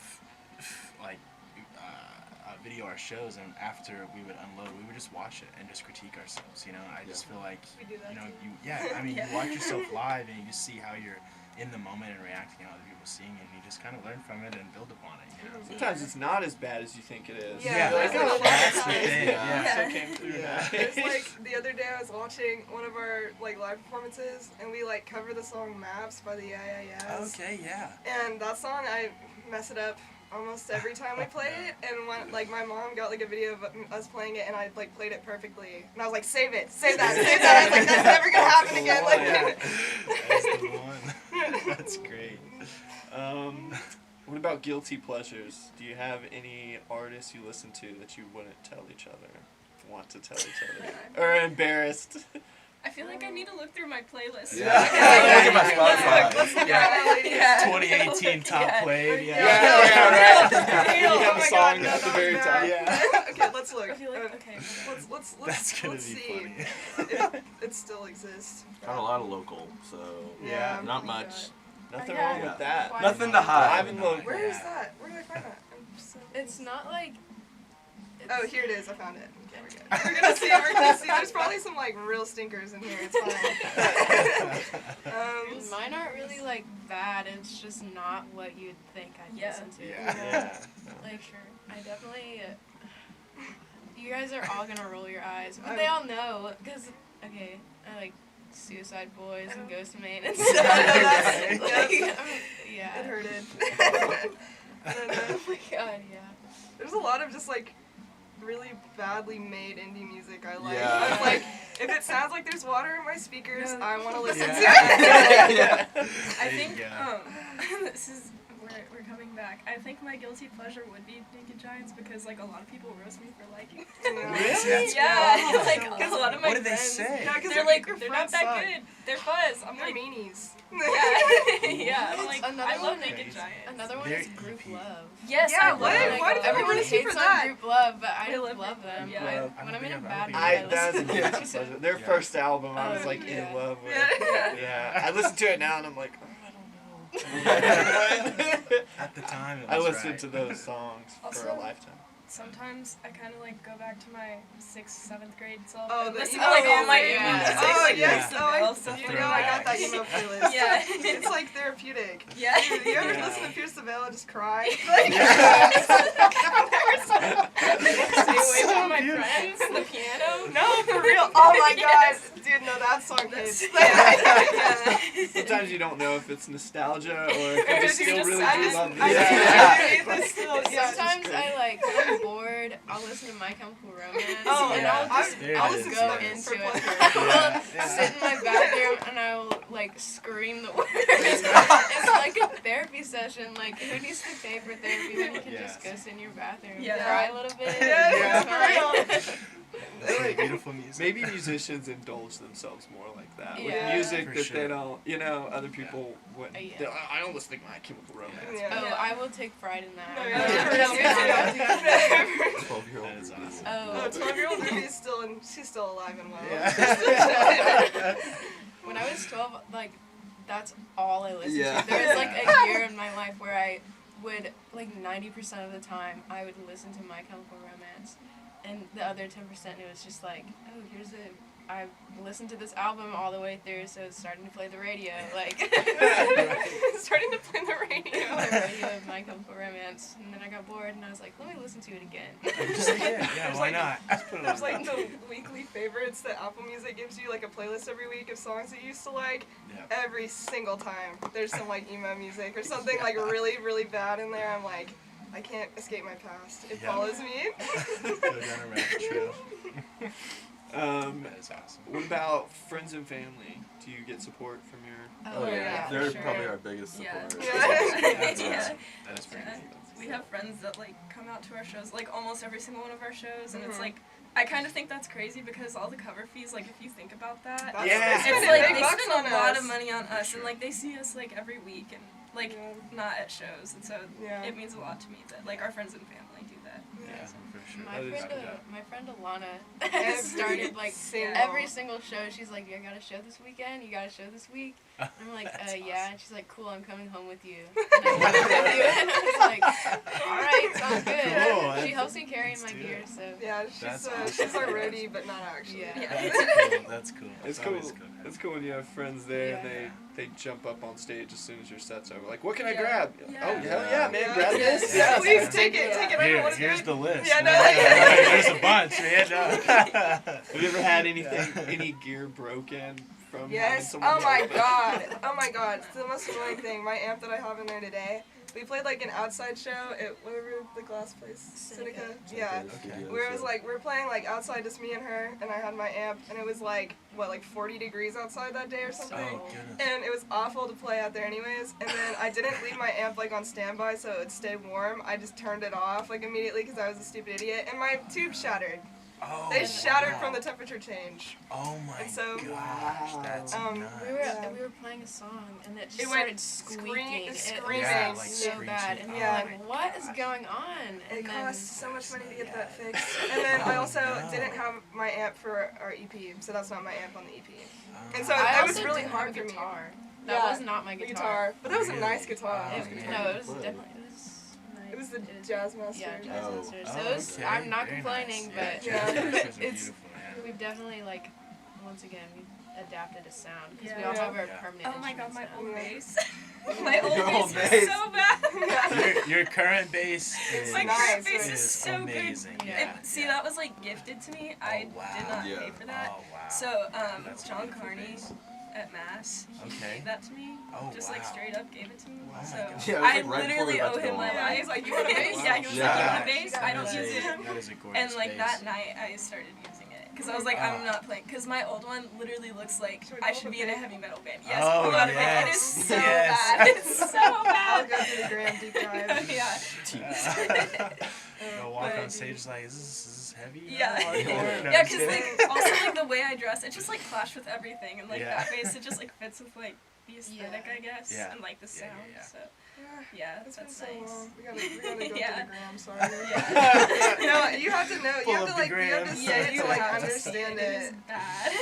Speaker 5: video our shows, and after we would unload, we would just watch it and just critique ourselves. You know, I just feel like
Speaker 4: We do that
Speaker 5: you know
Speaker 4: too.
Speaker 5: I mean,
Speaker 7: Yeah.
Speaker 5: you watch yourself live, and you just see how you're in the moment and reacting to other people seeing it, and you just kind of learn from it and build upon it. You know.
Speaker 1: Sometimes it's not as bad as you think it is.
Speaker 4: Yeah,
Speaker 1: You're like,
Speaker 4: there's
Speaker 1: oh,
Speaker 4: a lot of
Speaker 5: that's the
Speaker 4: times.
Speaker 5: thing.
Speaker 2: Yeah.
Speaker 5: Yeah.
Speaker 1: still came through
Speaker 5: Yeah.
Speaker 4: There's like the other day I was watching one of our like live performances, and we like cover the song "Maps" by the Yeah.
Speaker 5: Okay. Yeah.
Speaker 4: And that song, I mess it up almost every time we play it. And when, like, my mom got like a video of us playing it, and I like played it perfectly. And I was like, save that, save that. I was like, that's never gonna happen again. Like,
Speaker 5: That's the one. That's great.
Speaker 1: What about guilty pleasures? Do you have any artists you listen to that you wouldn't tell each other, want to tell each other, or embarrassed?
Speaker 7: I feel like I need to look through my playlist.
Speaker 2: Yeah. Look at my Spotify.
Speaker 4: Let's look
Speaker 5: Yeah.
Speaker 4: at
Speaker 7: Yeah.
Speaker 5: 2018 top
Speaker 7: Yeah.
Speaker 5: played.
Speaker 4: Yeah.
Speaker 1: right.
Speaker 4: Real.
Speaker 1: You
Speaker 4: Oh
Speaker 1: have a
Speaker 4: my
Speaker 1: song
Speaker 4: God, no,
Speaker 1: at the
Speaker 4: that
Speaker 1: very
Speaker 4: was
Speaker 1: top.
Speaker 4: bad.
Speaker 5: Yeah.
Speaker 4: Okay, let's look.
Speaker 7: I feel like okay.
Speaker 4: Let's
Speaker 5: That's gonna
Speaker 4: let's
Speaker 5: be
Speaker 4: see
Speaker 5: funny.
Speaker 4: if it still exists.
Speaker 2: Got a lot of local, so
Speaker 1: Yeah.
Speaker 2: not
Speaker 4: oh my
Speaker 2: much.
Speaker 4: God.
Speaker 1: Nothing
Speaker 7: Yeah.
Speaker 1: wrong with that.
Speaker 6: Why
Speaker 2: Nothing
Speaker 6: not?
Speaker 2: to hide.
Speaker 1: Dive and look.
Speaker 4: Where is that? Where do I find that? I'm so
Speaker 6: It's not like.
Speaker 4: Oh, here it is. I found it. Okay, we're good. We're gonna see. We're gonna see. There's probably some like real stinkers in here. It's fine.
Speaker 6: Mine aren't really like bad. It's just not what you'd think I'd
Speaker 7: Yeah.
Speaker 6: listen to.
Speaker 5: Yeah.
Speaker 6: Like, I definitely. You guys are all gonna roll your eyes, but they all know. Cause okay, I like Suicide Boys and Ghost of Maine and stuff.
Speaker 4: That's-
Speaker 6: Like,
Speaker 4: yes.
Speaker 6: yeah.
Speaker 4: It hurted. And then,
Speaker 6: Oh my god, yeah.
Speaker 4: there's a lot of just like really badly made indie music I like.
Speaker 2: Yeah.
Speaker 4: I was like, if it sounds like there's water in my speakers,
Speaker 7: No.
Speaker 4: I want to listen
Speaker 5: Yeah.
Speaker 4: to it.
Speaker 2: Yeah.
Speaker 7: I
Speaker 5: There you
Speaker 7: think
Speaker 5: go.
Speaker 7: this is we're we're coming back. I think my guilty pleasure would be Naked Giants because like a lot of people roast me for liking it.
Speaker 5: Really?
Speaker 7: Yeah, like a lot of my
Speaker 5: What did they
Speaker 7: friends.
Speaker 5: say?
Speaker 4: Yeah, 'cause
Speaker 7: They're like,
Speaker 4: your
Speaker 7: they're not
Speaker 4: friends
Speaker 7: that
Speaker 4: suck.
Speaker 7: good. They're fuzz. I'm
Speaker 4: They're
Speaker 7: like,
Speaker 4: meanies.
Speaker 7: yeah, yeah. I'm like,
Speaker 6: Another
Speaker 7: I love
Speaker 6: one-
Speaker 7: Naked
Speaker 5: Crazy.
Speaker 7: Giants.
Speaker 6: Another one
Speaker 5: They're
Speaker 6: is group
Speaker 5: EP.
Speaker 6: love.
Speaker 7: Yes,
Speaker 4: Yeah,
Speaker 7: I love
Speaker 4: why-
Speaker 7: Naked
Speaker 4: why do people
Speaker 6: Everyone
Speaker 4: roast you
Speaker 6: hates
Speaker 4: for
Speaker 6: on
Speaker 4: that?
Speaker 6: group love, but I
Speaker 7: I love
Speaker 6: love
Speaker 7: group
Speaker 6: them.
Speaker 7: love,
Speaker 6: I-
Speaker 7: yeah.
Speaker 5: I'm
Speaker 6: when
Speaker 5: a
Speaker 6: I'm in a
Speaker 5: big-
Speaker 6: bad mood,
Speaker 5: I-
Speaker 6: I
Speaker 1: That was a
Speaker 6: listen to
Speaker 1: guilty
Speaker 6: them.
Speaker 1: pleasure. Their
Speaker 5: Yeah.
Speaker 1: first album, I was
Speaker 6: Oh,
Speaker 1: like
Speaker 6: yeah.
Speaker 1: in love with.
Speaker 4: Yeah.
Speaker 1: Yeah, I listen to it now and I'm like, oh,
Speaker 5: At the time, it was
Speaker 1: I listened
Speaker 5: right.
Speaker 1: to those songs for
Speaker 7: Also-
Speaker 1: a lifetime.
Speaker 7: Sometimes I kind of like go back to my 6th, 7th grade self
Speaker 4: Oh,
Speaker 7: and
Speaker 4: the
Speaker 7: listen
Speaker 4: emo
Speaker 7: to like all my
Speaker 6: music,
Speaker 7: emo
Speaker 6: yeah.
Speaker 7: music.
Speaker 4: Oh,
Speaker 7: like,
Speaker 4: yes.
Speaker 7: Mr.
Speaker 4: Oh,
Speaker 7: Bell, stuff
Speaker 4: you
Speaker 7: like
Speaker 4: know I got
Speaker 7: that.
Speaker 4: that emo playlist.
Speaker 7: Yeah.
Speaker 4: It's like therapeutic.
Speaker 7: Yeah.
Speaker 4: Dude, you ever
Speaker 1: Yeah.
Speaker 4: listen to Pierce the Veil and just cry?
Speaker 7: Stay away
Speaker 5: So
Speaker 7: from my
Speaker 5: beautiful.
Speaker 7: friends. The piano.
Speaker 4: No, for real. Oh my
Speaker 7: Yes.
Speaker 4: god. Dude, no, that song hits.
Speaker 7: Yeah.
Speaker 1: Sometimes you don't know if it's nostalgia or if you just
Speaker 4: You
Speaker 1: still
Speaker 4: just-
Speaker 1: really
Speaker 4: I
Speaker 1: do
Speaker 4: just-
Speaker 1: love
Speaker 4: I
Speaker 1: it.
Speaker 4: just-
Speaker 1: Yeah.
Speaker 4: it's still- yeah.
Speaker 6: Sometimes I like when I'm bored, I'll listen to My Chemical Romance,
Speaker 4: Oh,
Speaker 6: and
Speaker 5: yeah.
Speaker 6: I'll just
Speaker 5: There it
Speaker 6: I'll
Speaker 5: is.
Speaker 6: just go
Speaker 5: There it
Speaker 6: into
Speaker 5: is.
Speaker 6: it.
Speaker 4: For
Speaker 6: I'll
Speaker 5: Yeah.
Speaker 6: sit in my bathroom and I will like scream the words. It's like a therapy session. Like who needs to pay for therapy when you can just go sit in your bathroom,
Speaker 7: Yeah.
Speaker 6: cry a little bit.
Speaker 4: Yeah,
Speaker 6: it's fine.
Speaker 5: It's like beautiful music.
Speaker 1: Maybe musicians indulge themselves more like that with
Speaker 6: Yeah.
Speaker 1: music
Speaker 5: For
Speaker 1: that
Speaker 5: sure.
Speaker 1: they don't. You know, other people wouldn't.
Speaker 6: Yeah.
Speaker 1: they're like, I don't listen to My Chemical Romance.
Speaker 4: Yeah.
Speaker 6: Oh, I will take pride in that.
Speaker 4: No,
Speaker 6: I'm
Speaker 4: yeah,
Speaker 6: not-
Speaker 4: yeah,
Speaker 6: I'm
Speaker 4: yeah,
Speaker 6: not-
Speaker 4: yeah.
Speaker 2: 12-year-old.
Speaker 5: That is awesome.
Speaker 4: Oh,
Speaker 6: Oh,
Speaker 4: 12-year-old Ruby's still in, she's still alive and well.
Speaker 5: Yeah.
Speaker 6: when I was 12, like, that's all I listened
Speaker 2: Yeah.
Speaker 6: to. There was like a year in my life where I would, like 90% of the time, I would listen to My Chemical Romance. And the other 10%, it was just like, oh, I listened to this album all the way through, so it's starting to play the radio. Like,
Speaker 4: Starting to play the radio.
Speaker 6: the radio of My Chemical Romance. And then I got bored, and I was like, let me listen to it again.
Speaker 5: Just like, yeah,
Speaker 4: There's
Speaker 5: why
Speaker 4: like-
Speaker 5: not? Just put it
Speaker 4: There's
Speaker 5: on.
Speaker 4: like the weekly favorites that Apple Music gives you, like a playlist every week of songs that you used to like.
Speaker 5: Yeah.
Speaker 4: Every single time there's some like emo music or something like really, really bad in there. I'm like, I can't escape my past. It
Speaker 5: Yeah.
Speaker 4: follows me.
Speaker 5: Go down a rabbit trail. That is awesome.
Speaker 1: What about friends and family? Do you get support from your?
Speaker 2: Oh yeah, they're
Speaker 7: for sure.
Speaker 2: probably our biggest
Speaker 7: Yeah.
Speaker 2: supporters.
Speaker 5: That's
Speaker 7: Yeah.
Speaker 5: awesome. That is pretty
Speaker 7: Yeah.
Speaker 5: cool.
Speaker 7: We have friends that like come out to our shows, like almost every single one of our shows, and it's
Speaker 4: Mhm.
Speaker 7: like I kind of think that's crazy because all the cover fees, like if you think about that,
Speaker 4: That's-
Speaker 1: Yeah.
Speaker 4: they
Speaker 7: it's
Speaker 4: spend
Speaker 7: like
Speaker 4: big
Speaker 7: they
Speaker 4: bucks
Speaker 7: spend
Speaker 4: on
Speaker 7: a lot
Speaker 4: us.
Speaker 7: of money on us,
Speaker 5: sure.
Speaker 7: and like they see us like every week, and like
Speaker 4: Yeah.
Speaker 7: not at shows, and so
Speaker 4: Yeah.
Speaker 7: it means a lot to me that like our friends and family do that.
Speaker 5: Yeah,
Speaker 7: So-
Speaker 5: for sure.
Speaker 6: My
Speaker 1: That is
Speaker 6: friend,
Speaker 1: good.
Speaker 6: my friend Alana
Speaker 4: Every
Speaker 6: started like
Speaker 4: single-
Speaker 6: every single show. She's like, "You got a show this weekend? You got a show this week?" And I'm like,
Speaker 5: That's
Speaker 6: yeah."
Speaker 5: awesome.
Speaker 6: And she's like, "Cool, I'm coming home with you." And I'm coming with you. And I was like, "All right, sounds good."
Speaker 5: Cool,
Speaker 6: She
Speaker 5: that's-
Speaker 6: helps me carry
Speaker 5: let's
Speaker 6: my
Speaker 5: do
Speaker 6: gear,
Speaker 5: it.
Speaker 6: so
Speaker 4: Yeah,
Speaker 5: That's
Speaker 4: she's our
Speaker 5: awesome.
Speaker 4: roadie, but not actually.
Speaker 6: Yeah.
Speaker 7: Yeah.
Speaker 5: That's cool. That's cool.
Speaker 1: It's
Speaker 5: That's always
Speaker 1: cool.
Speaker 5: good.
Speaker 1: It's cool when you have friends there and
Speaker 6: Yeah.
Speaker 1: they jump up on stage as soon as your set's over. Like, what can I
Speaker 7: Yeah.
Speaker 1: grab?
Speaker 7: Yeah.
Speaker 1: Oh hell yeah, man,
Speaker 4: Yeah.
Speaker 1: grab this.
Speaker 4: Yeah,
Speaker 1: Yeah,
Speaker 4: please take it. Take it. I don't want to
Speaker 5: Here's
Speaker 4: do
Speaker 5: the
Speaker 4: it.
Speaker 5: list.
Speaker 4: Yeah, no,
Speaker 5: There's a bunch, man.
Speaker 1: Have you ever had any gear broken from having
Speaker 4: Yes.
Speaker 1: someone?
Speaker 4: Oh my
Speaker 1: help?
Speaker 4: god. Oh my god. It's the most annoying thing. My amp that I have in there today. We played like an outside show at whatever the glass place. Seneca. Yeah. Where it was like we were playing like outside, just me and her, and I had my amp, and it was like what, like 40 degrees outside that day or something.
Speaker 5: Oh goodness.
Speaker 4: And it was awful to play out there anyways. And then I didn't leave my amp like on standby so it would stay warm. I just turned it off like immediately because I was a stupid idiot. And my tube shattered.
Speaker 5: Oh,
Speaker 4: They shattered
Speaker 5: wow.
Speaker 4: from the temperature change.
Speaker 5: Oh my
Speaker 4: And so-
Speaker 5: gosh, that's
Speaker 4: Um,
Speaker 5: nuts.
Speaker 6: we were playing a song and it just
Speaker 4: It went
Speaker 6: started squeaking.
Speaker 4: screaming.
Speaker 5: Yeah,
Speaker 6: It
Speaker 5: like
Speaker 6: was so
Speaker 5: screeching.
Speaker 6: bad, and we
Speaker 4: Yeah.
Speaker 6: were like, "What is going on?"
Speaker 4: It
Speaker 6: And then
Speaker 4: cost so much money to get that fixed. And then I also
Speaker 5: no.
Speaker 4: didn't have my amp for our EP, so that's not my amp on the EP.
Speaker 5: Oh.
Speaker 4: And so
Speaker 6: I
Speaker 4: that
Speaker 6: also
Speaker 4: was really
Speaker 6: didn't
Speaker 4: hard
Speaker 6: have a
Speaker 4: for me.
Speaker 6: guitar. That
Speaker 4: Yeah,
Speaker 6: was not my
Speaker 4: The
Speaker 6: guitar.
Speaker 4: guitar. But that was a
Speaker 5: Really?
Speaker 4: nice guitar.
Speaker 5: Oh,
Speaker 6: It,
Speaker 5: okay.
Speaker 6: no, it was
Speaker 2: Good.
Speaker 6: definitely it was. Nice.
Speaker 4: It was the Jazz Master.
Speaker 6: Yeah, Jazz
Speaker 2: Oh.
Speaker 6: Masters.
Speaker 5: Oh,
Speaker 6: So it was,
Speaker 5: okay.
Speaker 6: I'm not
Speaker 5: Very
Speaker 6: complaining,
Speaker 5: nice.
Speaker 6: but
Speaker 4: Yeah.
Speaker 5: Jazz Masters are
Speaker 6: it's
Speaker 5: beautiful, man.
Speaker 6: we've definitely like once again we've adapted a sound because we
Speaker 7: Yeah.
Speaker 6: all have our
Speaker 5: Yeah.
Speaker 6: permanent.
Speaker 7: Oh my god, my
Speaker 6: instruments
Speaker 7: old
Speaker 6: now.
Speaker 7: bass. My old
Speaker 2: Your
Speaker 7: bass
Speaker 2: old
Speaker 7: was
Speaker 2: bass.
Speaker 7: so bad.
Speaker 5: Your current bass is,
Speaker 7: My
Speaker 4: nice,
Speaker 7: current bass
Speaker 4: right?
Speaker 7: is so
Speaker 5: amazing.
Speaker 7: good.
Speaker 6: Yeah.
Speaker 7: And see, that was like gifted to me. I
Speaker 5: Oh, wow.
Speaker 7: did not
Speaker 2: Yeah.
Speaker 7: pay for that.
Speaker 5: Oh wow.
Speaker 7: So,
Speaker 5: That's a
Speaker 7: John
Speaker 5: beautiful
Speaker 7: Carney
Speaker 5: bass.
Speaker 7: at Mass, he
Speaker 5: Okay.
Speaker 7: gave that to me.
Speaker 5: Oh,
Speaker 7: Just like
Speaker 5: wow.
Speaker 7: straight up gave it to me.
Speaker 5: Oh my
Speaker 7: So
Speaker 5: God.
Speaker 2: Yeah, it was,
Speaker 7: I
Speaker 2: like, right before we
Speaker 7: literally
Speaker 2: were about
Speaker 7: owe
Speaker 2: to
Speaker 7: him
Speaker 2: go
Speaker 7: my
Speaker 2: on.
Speaker 7: life.
Speaker 4: He's like, "You want a bass?"
Speaker 7: Yeah, he was like, "You want a bass? I don't
Speaker 6: That's
Speaker 7: use it."
Speaker 5: That is a gorgeous
Speaker 7: And like
Speaker 5: bass.
Speaker 7: that night, I started using it. Because I was like, I'm not playing. Because my old one literally looks like
Speaker 4: Should we
Speaker 7: I
Speaker 4: pull
Speaker 7: should
Speaker 4: the
Speaker 7: be in a
Speaker 4: pic?
Speaker 7: heavy metal band. Yes,
Speaker 5: Oh,
Speaker 7: pull out a pic. It is
Speaker 5: yes.
Speaker 7: so
Speaker 5: Yes.
Speaker 7: bad. It's so
Speaker 4: I'll
Speaker 7: bad.
Speaker 4: go through the gram deep dive.
Speaker 7: Yeah.
Speaker 5: You'll walk
Speaker 7: But-
Speaker 5: on stage like, is this heavy?
Speaker 7: Yeah.
Speaker 5: Hardcore? No,
Speaker 7: Yeah,
Speaker 5: I'm
Speaker 7: because
Speaker 5: kidding.
Speaker 7: like also like the way I dress, it just like clashed with everything, and like
Speaker 5: Yeah.
Speaker 7: that bass, it just like fits with like the aesthetic, I guess,
Speaker 5: Yeah.
Speaker 7: and like the
Speaker 5: Yeah,
Speaker 7: sound.
Speaker 5: yeah.
Speaker 7: So
Speaker 4: Yeah,
Speaker 7: yeah,
Speaker 4: it's been
Speaker 7: that's
Speaker 4: so
Speaker 7: nice.
Speaker 4: long. We gotta go through
Speaker 7: Yeah.
Speaker 4: the gram, sorry.
Speaker 7: Yeah.
Speaker 4: No, you have to know.
Speaker 5: Pull
Speaker 4: You have
Speaker 5: up
Speaker 4: to
Speaker 5: the
Speaker 4: like. You have to
Speaker 5: gram.
Speaker 4: say
Speaker 7: Yeah,
Speaker 4: it
Speaker 7: you
Speaker 4: to like
Speaker 7: have to
Speaker 4: understand
Speaker 7: see it. It is
Speaker 4: it.
Speaker 7: bad.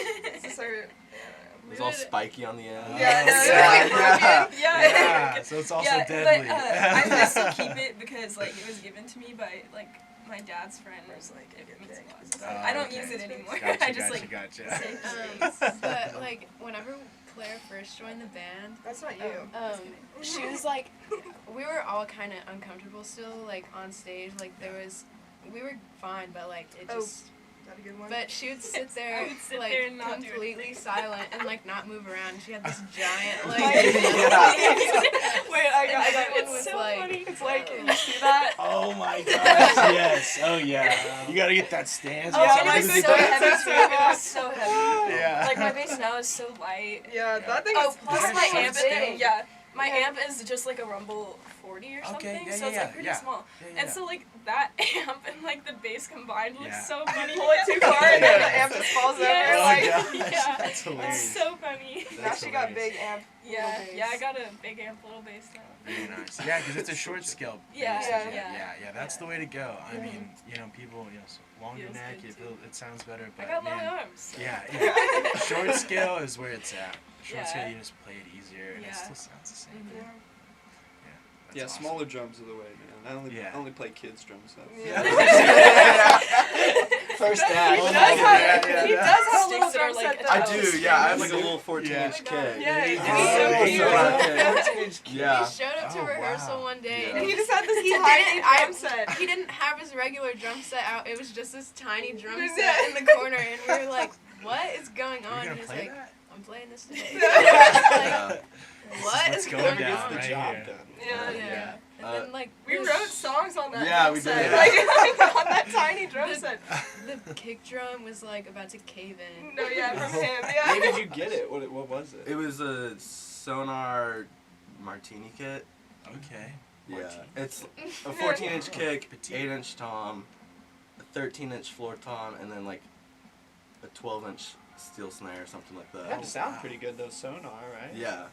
Speaker 4: It's so, yeah.
Speaker 2: It was all spiky on the end.
Speaker 4: Yeah, no,
Speaker 5: Oh,
Speaker 4: it's
Speaker 5: yeah,
Speaker 4: like
Speaker 5: yeah.
Speaker 4: broken.
Speaker 5: Yeah, so it's also
Speaker 7: yeah,
Speaker 5: deadly.
Speaker 7: but I still keep it because like it was given to me by like my dad's friend. Was like it means a lot. So I don't
Speaker 5: okay.
Speaker 7: use it anymore.
Speaker 5: Gotcha,
Speaker 7: I just like
Speaker 5: gotcha.
Speaker 7: save
Speaker 6: But like whenever Claire first joined the band,
Speaker 4: That's not you.
Speaker 6: she was like, we were all kind of uncomfortable still, like on stage. Like we were fine, but like it
Speaker 4: Oh.
Speaker 6: just.
Speaker 4: Is that a good one?
Speaker 6: But she would sit
Speaker 7: I
Speaker 6: there,
Speaker 7: would sit
Speaker 6: like
Speaker 7: there and not do
Speaker 6: completely
Speaker 7: anything.
Speaker 6: silent and like not move around. She had this giant like.
Speaker 4: Wait, I got
Speaker 6: Everyone
Speaker 7: It's
Speaker 6: was
Speaker 7: so
Speaker 6: like,
Speaker 7: funny.
Speaker 4: It's like,
Speaker 6: "Oh."
Speaker 4: you see that?
Speaker 5: Oh my gosh, yes. Oh yeah. You gotta get that stance.
Speaker 7: Oh,
Speaker 4: Yeah,
Speaker 7: and
Speaker 4: my
Speaker 7: it was
Speaker 4: big
Speaker 7: so
Speaker 4: bass
Speaker 7: heavy
Speaker 4: is
Speaker 7: too.
Speaker 4: so
Speaker 7: It
Speaker 4: bad.
Speaker 7: was so heavy.
Speaker 5: Yeah.
Speaker 7: Like my bass now is so light.
Speaker 4: Yeah, that thing
Speaker 7: Oh,
Speaker 4: is
Speaker 7: plus
Speaker 4: that's
Speaker 7: my
Speaker 4: so
Speaker 7: amp,
Speaker 4: big.
Speaker 7: yeah, my amp is just like a Rumble 40 or
Speaker 5: Okay,
Speaker 7: something,
Speaker 5: yeah,
Speaker 7: so it's
Speaker 5: yeah,
Speaker 7: like pretty
Speaker 5: yeah.
Speaker 7: small.
Speaker 5: Yeah,
Speaker 7: And so like that amp and like the bass combined looks
Speaker 5: Yeah.
Speaker 7: so funny.
Speaker 4: Pull it too far and then the amp just falls over.
Speaker 7: Yeah.
Speaker 5: Oh
Speaker 4: Like,
Speaker 5: gosh,
Speaker 7: Yeah.
Speaker 5: that's hilarious.
Speaker 7: It's so funny.
Speaker 4: now she got big amp.
Speaker 7: Yeah,
Speaker 4: little
Speaker 7: yeah, I
Speaker 4: bass.
Speaker 7: got a big amp, little bass now.
Speaker 5: Very nice. Yeah, because it's a short scale.
Speaker 7: Yeah,
Speaker 5: bass,
Speaker 4: yeah,
Speaker 5: isn't it?
Speaker 7: yeah.
Speaker 5: yeah. That's the way to go. I
Speaker 4: Mhm.
Speaker 5: mean, people, longer
Speaker 7: Feels
Speaker 5: neck,
Speaker 7: good, too.
Speaker 5: it sounds better. But
Speaker 7: I got long
Speaker 5: man,
Speaker 7: arms.
Speaker 5: yeah. Short scale is where it's at. Short
Speaker 7: Yeah.
Speaker 5: scale, you just play it easier, and it
Speaker 7: Yeah.
Speaker 5: still sounds the same.
Speaker 7: Mhm.
Speaker 4: Yeah.
Speaker 5: That's
Speaker 1: Yeah,
Speaker 5: awesome.
Speaker 1: smaller drums are the way, man.
Speaker 5: Yeah.
Speaker 1: I only play kids' drum sets.
Speaker 4: Yeah.
Speaker 2: First
Speaker 4: He
Speaker 2: dad.
Speaker 4: does
Speaker 5: yeah,
Speaker 4: have,
Speaker 5: yeah,
Speaker 4: he
Speaker 5: yeah.
Speaker 4: does have a little
Speaker 7: Sticks that are,
Speaker 4: drum
Speaker 7: like,
Speaker 4: set
Speaker 2: I
Speaker 4: though.
Speaker 2: do, yeah. I have like a little 14-inch
Speaker 4: Oh my God.
Speaker 2: kit.
Speaker 4: Yeah,
Speaker 5: There you
Speaker 4: and
Speaker 5: go.
Speaker 4: he's so
Speaker 5: There
Speaker 4: cute.
Speaker 5: you go.
Speaker 2: Yeah.
Speaker 6: He showed up to
Speaker 5: Oh,
Speaker 6: rehearsal
Speaker 5: wow.
Speaker 6: one day.
Speaker 2: Yeah.
Speaker 4: And he just had this
Speaker 6: He
Speaker 4: tiny
Speaker 6: didn't.
Speaker 4: drum set.
Speaker 6: He didn't have his regular drum set out. It was just this tiny drum
Speaker 4: Yeah.
Speaker 6: set in the corner, and we were like, "What is going
Speaker 5: You're
Speaker 6: on?"
Speaker 5: gonna
Speaker 6: He was
Speaker 5: play
Speaker 6: like,
Speaker 5: that?
Speaker 6: "I'm playing this today."
Speaker 2: Yeah.
Speaker 6: Like, what
Speaker 5: What's
Speaker 6: is
Speaker 5: going
Speaker 6: going
Speaker 5: down
Speaker 6: on?
Speaker 1: The
Speaker 5: right
Speaker 1: job
Speaker 5: here.
Speaker 1: done.
Speaker 4: Yeah.
Speaker 6: Yeah. And
Speaker 2: Uh,
Speaker 6: then like
Speaker 4: We
Speaker 6: the
Speaker 4: wrote songs on that
Speaker 2: Yeah,
Speaker 4: drum
Speaker 2: we
Speaker 4: set.
Speaker 2: did.
Speaker 4: Like, on that tiny drum
Speaker 6: The-
Speaker 4: set.
Speaker 6: the kick drum was like about to cave in.
Speaker 4: No, yeah, from him.
Speaker 1: Where
Speaker 4: Yeah.
Speaker 1: did you get it? What was it?
Speaker 2: It was a Sonar Martini kit.
Speaker 5: Okay.
Speaker 2: Yeah.
Speaker 5: Martini.
Speaker 2: It's a 14-inch kick,
Speaker 5: Petite.
Speaker 2: 8-inch tom, a 13-inch floor tom, and then like a 12-inch steel snare or something like
Speaker 1: That
Speaker 2: that.
Speaker 1: would sound pretty good though, Sonar, right?
Speaker 2: Yeah.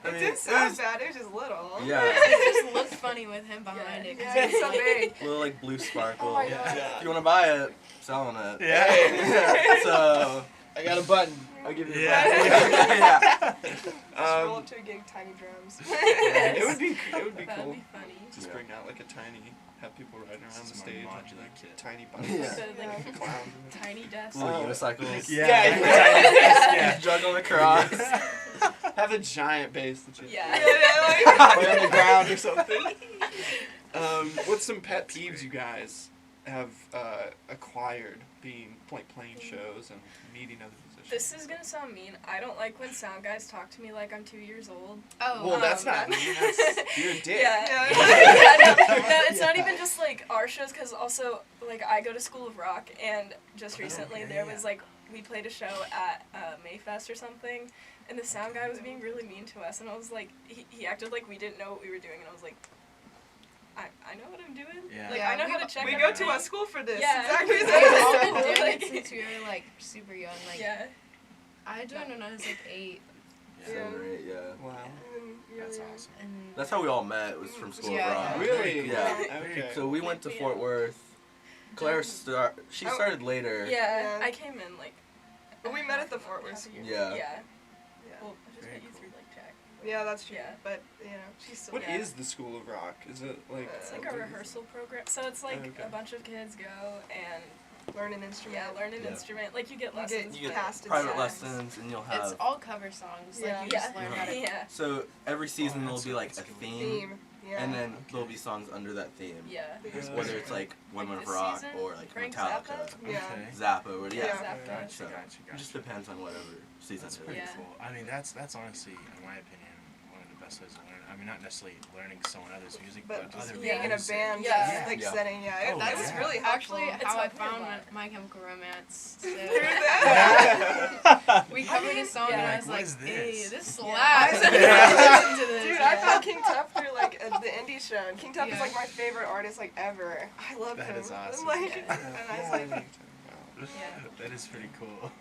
Speaker 1: I
Speaker 4: It
Speaker 1: mean,
Speaker 4: didn't sound bad, it was just little.
Speaker 2: Yeah.
Speaker 6: It just looked funny with him behind it. 'cause
Speaker 4: Yeah,
Speaker 6: he
Speaker 4: it's
Speaker 6: was
Speaker 4: so
Speaker 6: like,
Speaker 4: big.
Speaker 2: Little like blue sparkle.
Speaker 4: Oh my
Speaker 5: Yeah.
Speaker 4: God.
Speaker 2: If you want to buy it, selling it.
Speaker 5: Yeah.
Speaker 2: So
Speaker 1: I got a button. I'll give you a
Speaker 5: Yeah.
Speaker 1: button.
Speaker 2: yeah.
Speaker 4: Just roll
Speaker 1: Um,
Speaker 4: up to a gig, tiny drums.
Speaker 1: it would be
Speaker 6: That'd
Speaker 1: cool.
Speaker 6: be funny.
Speaker 1: Just
Speaker 2: Yeah.
Speaker 1: bring out like a tiny, have people riding around the
Speaker 5: Some
Speaker 1: stage, and
Speaker 5: modular
Speaker 1: like
Speaker 5: kit.
Speaker 1: tiny buttons.
Speaker 2: Yeah.
Speaker 6: The, like,
Speaker 1: Clowns.
Speaker 6: tiny desk.
Speaker 2: Little
Speaker 1: Oh.
Speaker 2: unicycles.
Speaker 5: Yeah.
Speaker 2: Yeah. Juggling across.
Speaker 1: Have a giant bass that you
Speaker 7: Yeah.
Speaker 1: play on the ground or something. What's some pet peeves you guys have acquired playing shows and meeting other musicians?
Speaker 7: This is gonna sound mean. I don't like when sound guys talk to me like I'm 2 years old.
Speaker 6: Oh,
Speaker 1: Well, that's not
Speaker 7: that-
Speaker 1: mean. That's, you're a dick.
Speaker 7: Yeah.
Speaker 4: Yeah.
Speaker 7: Yeah, no, it's not even just like our shows, because also like I go to School of Rock, and just recently
Speaker 5: yeah,
Speaker 7: there
Speaker 5: yeah.
Speaker 7: was like we played a show at Mayfest or something, and the sound guy was being really mean to us, and I was like, he acted like we didn't know what we were doing, and I was like, I know what I'm doing.
Speaker 5: Yeah.
Speaker 7: Like
Speaker 6: Yeah,
Speaker 7: I know how to check.
Speaker 4: We go to
Speaker 7: everything.
Speaker 4: a school for this.
Speaker 7: Yeah.
Speaker 4: Exactly.
Speaker 6: We've all been
Speaker 7: Like-
Speaker 6: doing it since we were like super young. Like
Speaker 7: Yeah.
Speaker 6: I joined when I was like 8,
Speaker 2: So great, yeah.
Speaker 1: Wow.
Speaker 5: That's awesome.
Speaker 6: and
Speaker 2: That's how we all met. Was from School
Speaker 6: Yeah.
Speaker 2: of Rock.
Speaker 1: Really?
Speaker 2: Yeah.
Speaker 1: Okay.
Speaker 2: So we went to Fort Worth. Claire she
Speaker 7: Oh.
Speaker 2: started later.
Speaker 7: Yeah.
Speaker 4: Yeah.
Speaker 7: I came in like.
Speaker 4: But we met at the Fort Worth.
Speaker 2: Yeah.
Speaker 7: Yeah.
Speaker 4: Yeah.
Speaker 7: Well, I just
Speaker 5: Very
Speaker 7: met you
Speaker 5: cool.
Speaker 7: through like Jack.
Speaker 4: Yeah, that's true.
Speaker 7: Yeah.
Speaker 4: But, you know, she's still.
Speaker 1: What
Speaker 7: Yeah.
Speaker 1: is the School of Rock? Is it like?
Speaker 7: It's like a rehearsal program. So it's like
Speaker 1: Okay.
Speaker 7: a bunch of kids go and
Speaker 4: Learn an instrument.
Speaker 7: learn an
Speaker 2: Yeah.
Speaker 7: instrument. Like you get
Speaker 4: You
Speaker 7: lessons.
Speaker 2: You get
Speaker 4: Casted
Speaker 2: private
Speaker 4: songs.
Speaker 2: lessons, and you'll
Speaker 6: it's
Speaker 2: have.
Speaker 6: all cover songs.
Speaker 4: Yeah.
Speaker 6: Like you just learn how to.
Speaker 7: Yeah.
Speaker 2: So every season
Speaker 5: Oh,
Speaker 2: there'll
Speaker 5: that's
Speaker 2: be
Speaker 5: a-
Speaker 2: like
Speaker 5: that's
Speaker 2: a
Speaker 5: a good
Speaker 2: theme,
Speaker 4: Theme. Yeah.
Speaker 2: and then there'll be songs under that theme.
Speaker 7: Yeah.
Speaker 2: Whether it's like Women
Speaker 7: Like
Speaker 2: of
Speaker 7: this
Speaker 2: Rock
Speaker 7: season,
Speaker 2: or like
Speaker 7: Frank
Speaker 2: Metallica,
Speaker 7: Zappa?
Speaker 4: Yeah.
Speaker 5: Okay.
Speaker 2: Zappa, or
Speaker 4: Yeah.
Speaker 7: Zappa.
Speaker 5: Gotcha,
Speaker 2: So
Speaker 5: gotcha,
Speaker 2: it just
Speaker 5: gotcha.
Speaker 2: depends on whatever season
Speaker 5: That's
Speaker 2: it
Speaker 5: pretty
Speaker 2: is.
Speaker 7: Yeah.
Speaker 5: cool. I mean, that's honestly, in my opinion, one of the wrestlers are learning. I mean, not necessarily learning someone else's music,
Speaker 4: But
Speaker 5: but
Speaker 4: just
Speaker 5: other
Speaker 4: being in a
Speaker 5: music.
Speaker 4: band,
Speaker 7: Yeah.
Speaker 4: like
Speaker 2: Yeah.
Speaker 4: setting, yeah,
Speaker 5: Oh,
Speaker 4: that was
Speaker 5: yeah.
Speaker 4: really helpful.
Speaker 6: Actually,
Speaker 7: It's
Speaker 6: how I
Speaker 7: helped me a
Speaker 6: found
Speaker 7: lot.
Speaker 6: My Chemical Romance. So
Speaker 1: Yeah.
Speaker 6: we covered a song and
Speaker 7: yeah.
Speaker 6: I was
Speaker 5: What
Speaker 6: like,
Speaker 5: is this?
Speaker 6: hey, this
Speaker 7: Yeah.
Speaker 6: slaps.
Speaker 4: Yeah.
Speaker 6: Listen to this.
Speaker 4: Dude, I found King Tuff through like the indie show, and King Tuff is
Speaker 6: Yeah.
Speaker 4: like my favorite artist like ever. I love
Speaker 5: That
Speaker 4: him.
Speaker 5: is awesome.
Speaker 4: Like,
Speaker 7: Yeah.
Speaker 4: and I was
Speaker 1: Yeah,
Speaker 4: like,
Speaker 1: I know what you're talking about.
Speaker 5: That is pretty cool.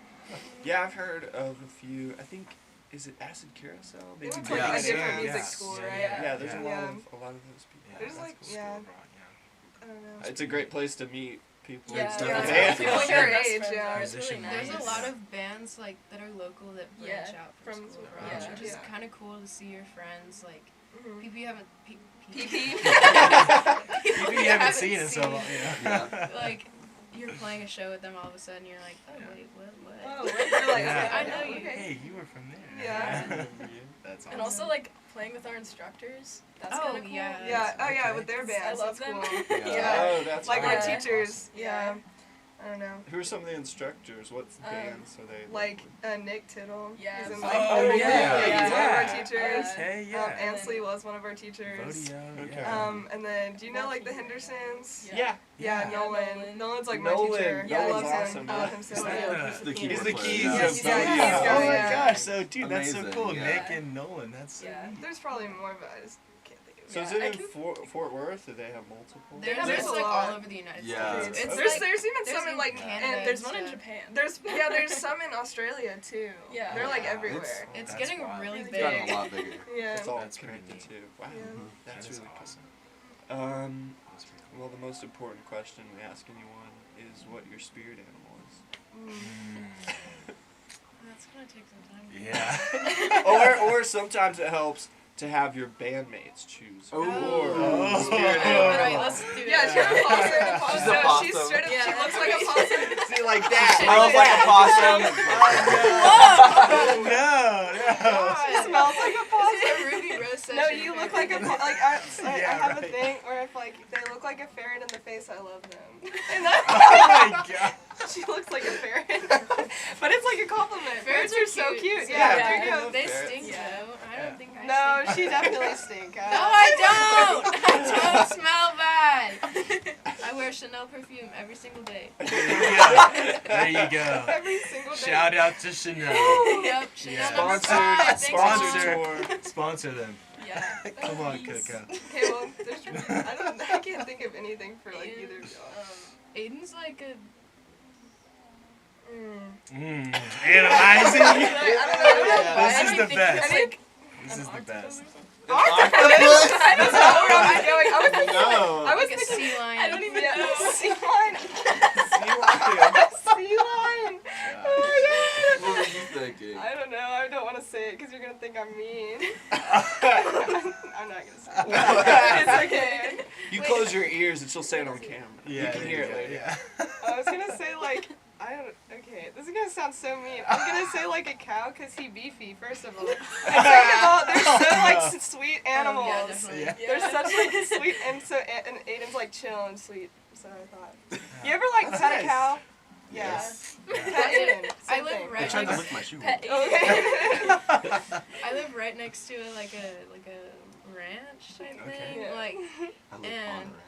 Speaker 1: Yeah, I've heard of a few. I think, is it Acid Carousel?
Speaker 4: they
Speaker 1: Maybe
Speaker 4: went to like
Speaker 2: Yeah,
Speaker 4: a
Speaker 2: I
Speaker 4: different
Speaker 5: yeah,
Speaker 4: music
Speaker 5: yeah.
Speaker 4: school,
Speaker 5: Yeah,
Speaker 4: right?
Speaker 1: Yeah, there's
Speaker 4: Yeah.
Speaker 1: a lot of those people.
Speaker 5: Yeah,
Speaker 4: There's
Speaker 5: that's
Speaker 4: like-
Speaker 5: cool.
Speaker 4: yeah.
Speaker 5: School abroad, yeah.
Speaker 4: I don't know.
Speaker 1: It's a great place to meet people
Speaker 7: Yeah,
Speaker 1: and stuff.
Speaker 4: yeah,
Speaker 1: like
Speaker 4: that's
Speaker 1: that.
Speaker 4: what I feel like your age,
Speaker 7: Friends
Speaker 4: yeah.
Speaker 7: are. It's really
Speaker 5: Musician
Speaker 7: nice.
Speaker 6: There's a lot of bands like that are local that branch
Speaker 7: Yeah,
Speaker 6: out from
Speaker 7: from
Speaker 6: school
Speaker 7: school,
Speaker 6: abroad,
Speaker 7: yeah.
Speaker 6: which is
Speaker 4: Yeah.
Speaker 6: kind of cool to see your friends like
Speaker 4: Mhm.
Speaker 6: people you haven't
Speaker 4: PP.
Speaker 5: People you haven't seen in so long.
Speaker 2: Yeah.
Speaker 6: like you're playing a show with them all of a sudden you're like, oh
Speaker 5: Yeah.
Speaker 6: wait, what?
Speaker 4: Oh, you're like,
Speaker 5: Yeah.
Speaker 4: okay,
Speaker 6: I know you.
Speaker 4: okay.
Speaker 5: Hey, you were from there.
Speaker 4: Yeah.
Speaker 5: That's awesome.
Speaker 7: And also like playing with our instructors. That's
Speaker 6: Oh,
Speaker 7: kind of cool.
Speaker 6: yeah.
Speaker 4: Yeah. Oh yeah,
Speaker 5: Okay.
Speaker 4: with their
Speaker 7: I
Speaker 4: bands.
Speaker 7: love
Speaker 4: That's
Speaker 7: them.
Speaker 4: cool.
Speaker 2: Yeah.
Speaker 1: Oh, that's
Speaker 4: Like
Speaker 7: Yeah.
Speaker 4: our teachers.
Speaker 7: Yeah.
Speaker 4: Yeah. I don't know.
Speaker 1: Who are some of the instructors? What bands are they?
Speaker 4: Like Nick Tittle.
Speaker 7: Yeah.
Speaker 4: He's in,
Speaker 7: Oh,
Speaker 4: like,
Speaker 5: yeah.
Speaker 4: he's one of our
Speaker 5: Yeah.
Speaker 4: teachers.
Speaker 5: Okay, yeah.
Speaker 4: Ansley was one of our teachers.
Speaker 5: Rodeo,
Speaker 1: Okay.
Speaker 5: yeah.
Speaker 4: And then do you know like the Hendersons?
Speaker 7: Yeah.
Speaker 4: Yeah,
Speaker 5: Yeah.
Speaker 4: Nolan. Nolan's like
Speaker 1: Nolan.
Speaker 4: my teacher.
Speaker 7: Yeah,
Speaker 4: I
Speaker 7: Nolan's
Speaker 4: love him.
Speaker 1: awesome,
Speaker 4: I love
Speaker 1: yeah.
Speaker 4: him so
Speaker 5: Is
Speaker 4: much.
Speaker 5: that
Speaker 2: The
Speaker 5: He's
Speaker 2: keyboard
Speaker 5: the
Speaker 2: player,
Speaker 5: keys
Speaker 2: yeah.
Speaker 5: of
Speaker 4: Yes, yeah,
Speaker 5: Rodeo.
Speaker 4: keys guy,
Speaker 5: Oh my
Speaker 4: yeah.
Speaker 5: gosh, so dude, that's so
Speaker 2: Amazing,
Speaker 5: cool.
Speaker 2: yeah.
Speaker 5: Nick and Nolan, that's
Speaker 7: Yeah.
Speaker 4: There's probably more, but I just can't think of
Speaker 1: So
Speaker 4: it.
Speaker 1: is
Speaker 7: Yeah,
Speaker 1: it
Speaker 7: I
Speaker 1: in
Speaker 7: can-
Speaker 1: Fort Worth? Do they have multiple?
Speaker 6: There's
Speaker 4: There's a
Speaker 6: like
Speaker 4: lot.
Speaker 6: all over the United
Speaker 2: Yeah.
Speaker 6: States. It's
Speaker 4: There's
Speaker 6: like,
Speaker 4: there's even
Speaker 6: there's
Speaker 4: some in
Speaker 6: in
Speaker 4: like
Speaker 6: Canada
Speaker 4: and
Speaker 7: There's one in
Speaker 6: Yeah.
Speaker 7: Japan.
Speaker 4: there's some in Australia too.
Speaker 7: Yeah.
Speaker 4: They're like
Speaker 5: Wow.
Speaker 4: everywhere.
Speaker 6: it's
Speaker 5: That's
Speaker 6: getting
Speaker 5: wild.
Speaker 6: really
Speaker 4: Really
Speaker 6: big.
Speaker 2: Gotten a lot bigger.
Speaker 4: Yeah.
Speaker 1: It's all
Speaker 5: That's pretty
Speaker 1: connected
Speaker 5: neat.
Speaker 1: too. Wow,
Speaker 4: Yeah.
Speaker 1: that's
Speaker 5: That is
Speaker 1: really
Speaker 5: awesome.
Speaker 1: cool.
Speaker 5: That's pretty cool.
Speaker 1: Well, the most important question we ask anyone is what your spirit animal is.
Speaker 6: That's gonna take some time.
Speaker 5: Yeah.
Speaker 1: Or sometimes it helps to have your bandmates choose.
Speaker 2: Oh.
Speaker 1: Your spirit
Speaker 6: All
Speaker 1: animal.
Speaker 6: right, let's do it.
Speaker 4: Yeah, she's a possum.
Speaker 2: She's a
Speaker 4: No,
Speaker 2: possum.
Speaker 4: she's straight up.
Speaker 7: Yeah.
Speaker 4: She looks like a possum.
Speaker 1: See, like that.
Speaker 2: Smells like a possum.
Speaker 4: She smells like a possum.
Speaker 6: Is it Ruby Rose session?
Speaker 4: No, you look like a like I
Speaker 5: Yeah,
Speaker 4: have a
Speaker 5: right.
Speaker 4: thing where if like they look like a ferret in the face, I love them. And
Speaker 5: Oh
Speaker 4: that,
Speaker 5: my god.
Speaker 4: she looks like a ferret, but it's like a compliment. Ferrets
Speaker 6: Ferrets
Speaker 4: are
Speaker 6: are
Speaker 4: so
Speaker 6: cute.
Speaker 4: cute.
Speaker 6: Yeah,
Speaker 4: Yeah,
Speaker 1: I
Speaker 4: yeah.
Speaker 1: love
Speaker 6: They
Speaker 1: ferrets.
Speaker 6: stink
Speaker 7: Yeah.
Speaker 6: though. I don't think I
Speaker 4: No,
Speaker 6: stink.
Speaker 4: she definitely stink.
Speaker 6: No, I don't. I don't smell bad. I wear Chanel perfume every single day.
Speaker 5: There you go.
Speaker 4: Every single day.
Speaker 5: Shout out to Chanel.
Speaker 6: Yep, Chanel
Speaker 5: Yeah.
Speaker 6: number
Speaker 1: Sponsored,
Speaker 6: 5. Thanks,
Speaker 1: sponsored
Speaker 6: Mom.
Speaker 1: tour.
Speaker 5: Sponsor them.
Speaker 7: Yeah.
Speaker 5: Come on,
Speaker 7: Please.
Speaker 5: Coco.
Speaker 4: Okay, well, there's really, I can't think of anything for like either of y'all.
Speaker 6: Aiden's like a.
Speaker 5: Analyzing.
Speaker 4: I don't know.
Speaker 5: This
Speaker 4: I
Speaker 5: is
Speaker 4: don't
Speaker 5: the
Speaker 4: think-
Speaker 5: best.
Speaker 4: I think
Speaker 5: This is the best.
Speaker 4: I don't know where I was going. I was thinking,
Speaker 1: No.
Speaker 4: I was
Speaker 6: Like a
Speaker 4: thinking,
Speaker 6: sea lion.
Speaker 7: I don't even
Speaker 4: yeah,
Speaker 7: know.
Speaker 4: sea lion. Sea lion. Oh
Speaker 2: What
Speaker 4: my
Speaker 2: were
Speaker 4: god.
Speaker 2: you thinking?
Speaker 4: I don't know. I don't want to say it because you're gonna think I'm mean. I'm not gonna say it. It's okay.
Speaker 1: You close your ears and she'll say it on camera.
Speaker 5: Yeah,
Speaker 1: You can hear it later.
Speaker 5: Yeah.
Speaker 4: I was gonna say like okay, this is gonna sound so mean. I was gonna say like a cow because he beefy. First of all, and second of all, they're so like sweet animals.
Speaker 6: Oh, yeah, definitely.
Speaker 5: Yeah.
Speaker 4: They're such like sweet, and so and Aiden's like chill and sweet. So I thought. You ever like
Speaker 1: That's
Speaker 4: pet
Speaker 1: nice.
Speaker 4: a cow?
Speaker 2: Yes.
Speaker 4: Pet Aiden.
Speaker 6: I
Speaker 4: Same
Speaker 6: live
Speaker 4: thing.
Speaker 6: right
Speaker 2: I tried to
Speaker 6: next.
Speaker 2: lick my shoe.
Speaker 7: Pet
Speaker 4: Okay.
Speaker 6: I live right next to like a ranch type
Speaker 5: Okay.
Speaker 6: thing.
Speaker 4: Yeah.
Speaker 6: Like
Speaker 2: I live on
Speaker 6: And-
Speaker 2: a ranch.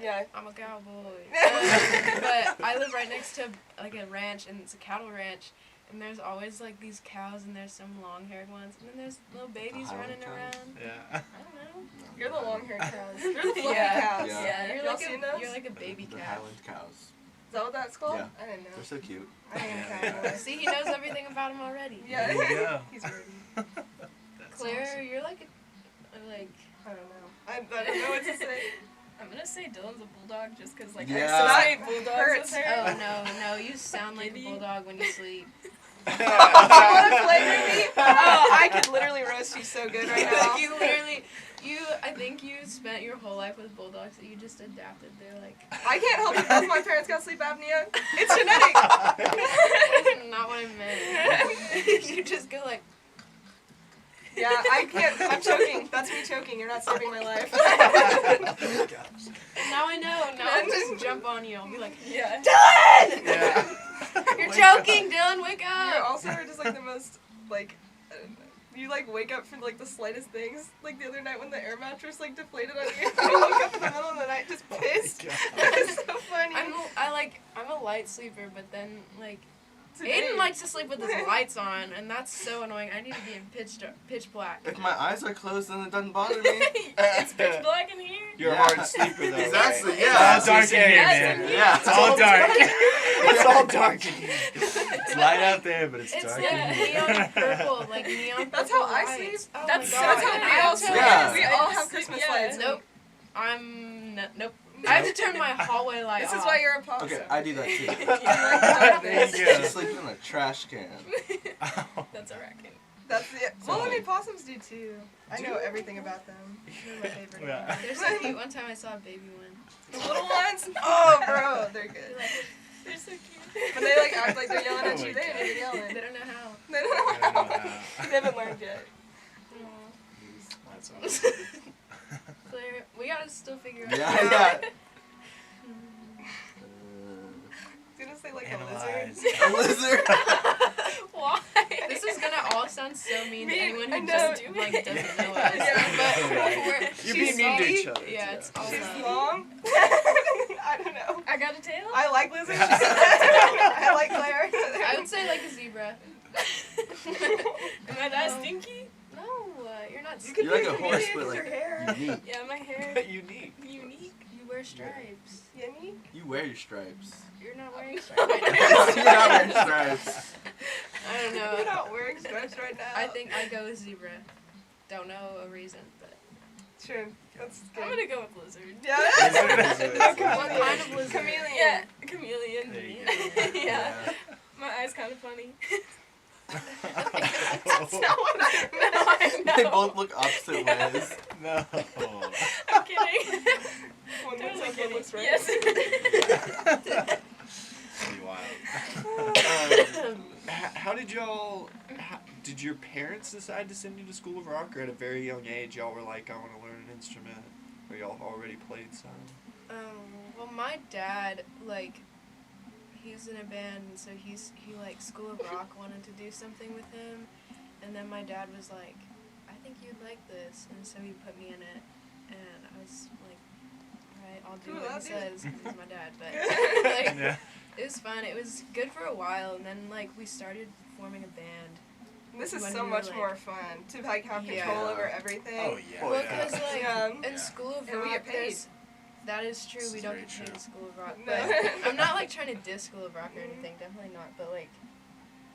Speaker 4: Yeah.
Speaker 6: I'm a cowboy. But I live right next to like a ranch, and it's a cattle ranch. And there's always like these cows, and there's some long-haired ones, and then there's little babies
Speaker 2: Highland
Speaker 6: running
Speaker 2: cows?
Speaker 6: around.
Speaker 5: Yeah.
Speaker 6: I don't know.
Speaker 4: You're the long-haired cows. They're the fluffy
Speaker 7: Yeah.
Speaker 4: cows.
Speaker 2: Yeah.
Speaker 7: Yeah.
Speaker 6: You're
Speaker 4: Y'all
Speaker 6: like
Speaker 4: seen
Speaker 6: a
Speaker 4: those?
Speaker 6: you're like a baby
Speaker 2: The
Speaker 6: cow.
Speaker 2: Highland cows.
Speaker 4: Is that what that's called?
Speaker 2: Yeah.
Speaker 4: I didn't know.
Speaker 2: They're so cute.
Speaker 4: I am
Speaker 5: Yeah.
Speaker 4: a cowboy.
Speaker 6: See, he knows everything about him already.
Speaker 4: Yeah.
Speaker 5: There you go.
Speaker 4: He's rude.
Speaker 5: That's
Speaker 6: Claire,
Speaker 5: awesome.
Speaker 6: you're like like
Speaker 4: I don't know. I don't know what to say.
Speaker 7: I'm gonna say Dylan's a bulldog just because like
Speaker 2: Yeah.
Speaker 7: I associate bulldogs
Speaker 4: Hurts.
Speaker 7: with her.
Speaker 6: oh no, you sound like a
Speaker 7: Gibby.
Speaker 6: bulldog when you sleep.
Speaker 4: You want to play with me? Oh, I could literally roast you so good right now.
Speaker 6: Like you literally, I think you spent your whole life with bulldogs that you just adapted. They're like,
Speaker 4: I can't help it. Both my parents got sleep apnea. It's genetic.
Speaker 6: that's not what I meant. You just go like,
Speaker 4: Yeah, I can't. I'm choking. That's me choking. You're not saving my life.
Speaker 6: now I know. Now I'll just jump on you. I'll be like,
Speaker 7: Yeah.
Speaker 5: Yeah.
Speaker 6: you're joking, Dylan. Wake
Speaker 4: You
Speaker 6: up.
Speaker 4: also are just like the most like. I don't know. you like wake up for like the slightest things. Like the other night when the air mattress like deflated on you, I woke up in the middle of the night just pissed. It was so funny.
Speaker 6: I'm a light sleeper, but then like
Speaker 4: Today-
Speaker 6: Aiden likes to sleep with his lights on, and that's so annoying. I need to be in pitch black.
Speaker 2: If my eyes are closed, then it doesn't bother me.
Speaker 7: It's pitch black in here.
Speaker 1: You're a
Speaker 2: Yeah.
Speaker 1: hard sleeper though.
Speaker 2: Exactly,
Speaker 1: Right?
Speaker 2: yeah.
Speaker 5: It's all dark in here,
Speaker 7: Yes,
Speaker 5: man.
Speaker 2: Yeah.
Speaker 5: It's all dark.
Speaker 1: It's all dark in here.
Speaker 5: It's light out there, but it's
Speaker 6: It's
Speaker 5: dark
Speaker 6: like
Speaker 5: in here.
Speaker 6: neon purple, like neon purple
Speaker 4: That's how I
Speaker 6: lights.
Speaker 4: sleep.
Speaker 6: Oh
Speaker 7: That's
Speaker 6: my god.
Speaker 7: how
Speaker 6: And
Speaker 7: we
Speaker 6: I
Speaker 7: all
Speaker 6: also-
Speaker 7: sleep.
Speaker 2: Yeah.
Speaker 4: We all have Christmas
Speaker 7: Yeah.
Speaker 4: lights.
Speaker 6: Nope. Nope. I have to turn my hallway light
Speaker 4: This
Speaker 6: off.
Speaker 4: is why you're a pop
Speaker 2: Okay,
Speaker 4: star.
Speaker 2: I do that too.
Speaker 4: You like dark
Speaker 5: There
Speaker 4: things.
Speaker 5: you go.
Speaker 2: She sleeps in a trash can.
Speaker 7: That's a raccoon.
Speaker 4: That's it. Well, I mean, possums do too. I know everything about them. They're my favorite.
Speaker 5: Yeah.
Speaker 4: animals.
Speaker 6: They're so cute. One time I saw a baby one.
Speaker 4: The little ones? Oh, bro, they're good.
Speaker 7: They're so cute.
Speaker 4: But they like act like they're yelling at
Speaker 5: Oh
Speaker 4: you.
Speaker 5: my
Speaker 4: They ain't even yelling.
Speaker 6: They don't know how.
Speaker 4: They don't know
Speaker 5: I don't know
Speaker 4: how.
Speaker 5: how.
Speaker 4: They haven't learned yet.
Speaker 5: That's awesome.
Speaker 6: Claire, we gotta still figure out.
Speaker 2: Yeah, yeah.
Speaker 4: I was gonna say like
Speaker 5: Analyze.
Speaker 2: A lizard.
Speaker 7: Why?
Speaker 6: This is gonna all sound so mean to
Speaker 4: Me-
Speaker 6: anyone
Speaker 4: I
Speaker 6: who
Speaker 4: know.
Speaker 6: just doesn't know us.
Speaker 4: Yeah.
Speaker 6: But we're,
Speaker 1: You're
Speaker 4: She's
Speaker 1: being mean to
Speaker 4: salty.
Speaker 1: each other.
Speaker 6: yeah, it's all
Speaker 4: She's
Speaker 6: love.
Speaker 4: long. I don't know.
Speaker 7: I got a tail?
Speaker 4: I like lizards. I like Claire.
Speaker 6: I would say like a zebra.
Speaker 7: Am I that stinky?
Speaker 6: No, you're not.
Speaker 4: You could
Speaker 2: You're like
Speaker 4: be
Speaker 2: a horse,
Speaker 4: chameleon
Speaker 2: but
Speaker 4: with
Speaker 2: like
Speaker 4: your hair.
Speaker 2: unique.
Speaker 7: Yeah, my hair.
Speaker 1: Unique.
Speaker 7: Unique.
Speaker 6: You wear stripes.
Speaker 4: Unique?
Speaker 2: You wear your stripes.
Speaker 6: You're not wearing stripes.
Speaker 2: You're not wearing stripes.
Speaker 6: I don't know.
Speaker 4: You're not wearing stripes right now.
Speaker 6: I think I go with zebra. Don't know a reason, but
Speaker 4: Sure. That's good.
Speaker 7: I'm gonna go with lizard.
Speaker 4: Yeah.
Speaker 5: Lizard.
Speaker 6: what kind of lizard?
Speaker 4: Chameleon.
Speaker 7: Yeah, chameleon.
Speaker 5: There you
Speaker 7: Yeah. My eye's kind of funny.
Speaker 4: That's not what I meant.
Speaker 7: I know.
Speaker 2: They both look opposite ways.
Speaker 5: No.
Speaker 7: I'm kidding.
Speaker 4: One looks
Speaker 7: Totally
Speaker 4: up, one
Speaker 7: kidding.
Speaker 4: looks right.
Speaker 7: Yes.
Speaker 5: Pretty wild.
Speaker 1: How did y'all? Did your parents decide to send you to School of Rock, or at a very young age y'all were like, I want to learn an instrument, or y'all already played some?
Speaker 6: Well, my dad, like, he's in a band, and so he like School of Rock wanted to do something with him, and then my dad was like, I think you'd like this, and so he put me in it, and I was like, alright, I'll do
Speaker 4: Cool,
Speaker 6: what
Speaker 4: I'll
Speaker 6: he
Speaker 4: do it.
Speaker 6: says, 'cause he's my dad, but like,
Speaker 5: Yeah.
Speaker 6: it was fun. It was good for a while, and then like we started forming a band.
Speaker 4: This is
Speaker 6: When
Speaker 4: so
Speaker 6: we
Speaker 4: much
Speaker 6: were, like-
Speaker 4: more fun to like have
Speaker 6: Yeah.
Speaker 4: control over everything.
Speaker 5: Oh yeah.
Speaker 1: Oh,
Speaker 6: Well,
Speaker 1: yeah.
Speaker 6: because like
Speaker 4: Yeah.
Speaker 6: in School of
Speaker 4: And we
Speaker 6: Rock,
Speaker 4: get paid.
Speaker 6: that is true.
Speaker 5: This
Speaker 6: We
Speaker 5: is
Speaker 6: don't
Speaker 5: very
Speaker 6: get paid
Speaker 5: true.
Speaker 6: in School of Rock,
Speaker 4: No.
Speaker 6: but I'm not like trying to diss School of Rock or anything. Definitely not. But like,